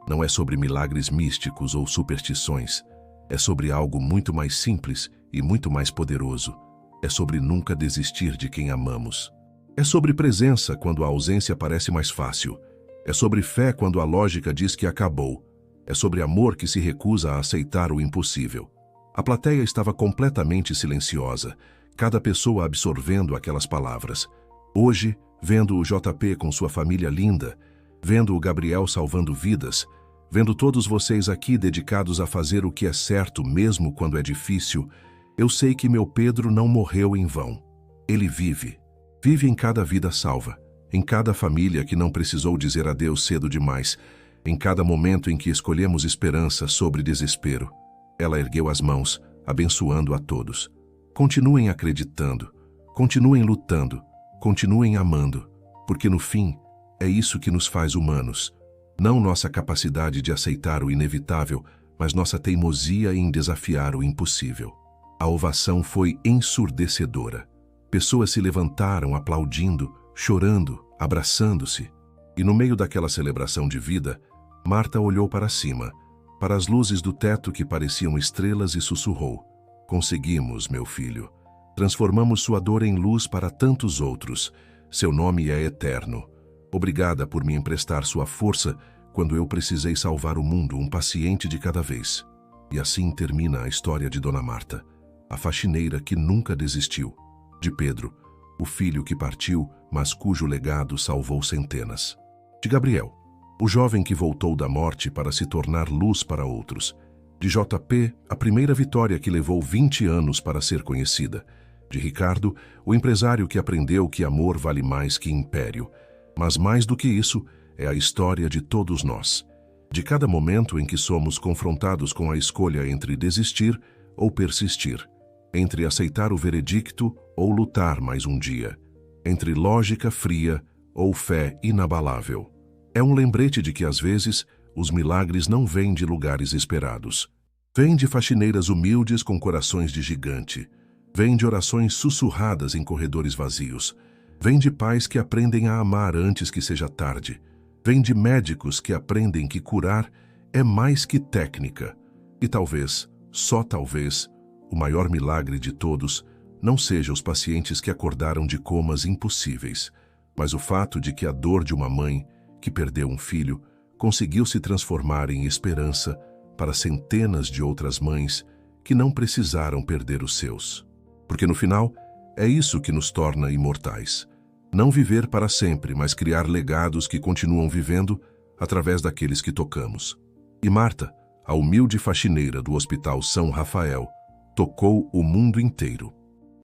A: não é sobre milagres místicos ou superstições, é sobre algo muito mais simples e muito mais poderoso. É sobre nunca desistir de quem amamos. É sobre presença quando a ausência parece mais fácil. É sobre fé quando a lógica diz que acabou. É sobre amor que se recusa a aceitar o impossível. A plateia estava completamente silenciosa, cada pessoa absorvendo aquelas palavras. Hoje, vendo o JP com sua família linda, vendo o Gabriel salvando vidas, vendo todos vocês aqui dedicados a fazer o que é certo mesmo quando é difícil, eu sei que meu Pedro não morreu em vão. Ele vive. Vive em cada vida salva, em cada família que não precisou dizer adeus cedo demais, em cada momento em que escolhemos esperança sobre desespero. Ela ergueu as mãos, abençoando a todos. Continuem acreditando, continuem lutando, continuem amando, porque no fim é isso que nos faz humanos. Não nossa capacidade de aceitar o inevitável, mas nossa teimosia em desafiar o impossível. A ovação foi ensurdecedora. Pessoas se levantaram aplaudindo, chorando, abraçando-se. E no meio daquela celebração de vida, Marta olhou para cima, para as luzes do teto que pareciam estrelas e sussurrou: "Conseguimos, meu filho. Transformamos sua dor em luz para tantos outros. Seu nome é eterno. Obrigada por me emprestar sua força quando eu precisei salvar o mundo, um paciente de cada vez." E assim termina a história de Dona Marta, a faxineira que nunca desistiu, de Pedro, o filho que partiu, mas cujo legado salvou centenas, de Gabriel, o jovem que voltou da morte para se tornar luz para outros, de JP, a primeira vitória que levou 20 anos para ser conhecida, de Ricardo, o empresário que aprendeu que amor vale mais que império, mas mais do que isso, é a história de todos nós, de cada momento em que somos confrontados com a escolha entre desistir ou persistir, entre aceitar o veredicto ou lutar mais um dia, entre lógica fria ou fé inabalável. É um lembrete de que, às vezes, os milagres não vêm de lugares esperados. Vêm de faxineiras humildes com corações de gigante. Vêm de orações sussurradas em corredores vazios. Vêm de pais que aprendem a amar antes que seja tarde. Vêm de médicos que aprendem que curar é mais que técnica. E talvez, só talvez, o maior milagre de todos não seja os pacientes que acordaram de comas impossíveis, mas o fato de que a dor de uma mãe que perdeu um filho conseguiu se transformar em esperança para centenas de outras mães que não precisaram perder os seus. Porque no final, é isso que nos torna imortais. Não viver para sempre, mas criar legados que continuam vivendo através daqueles que tocamos. E Marta, a humilde faxineira do Hospital São Rafael, tocou o mundo inteiro.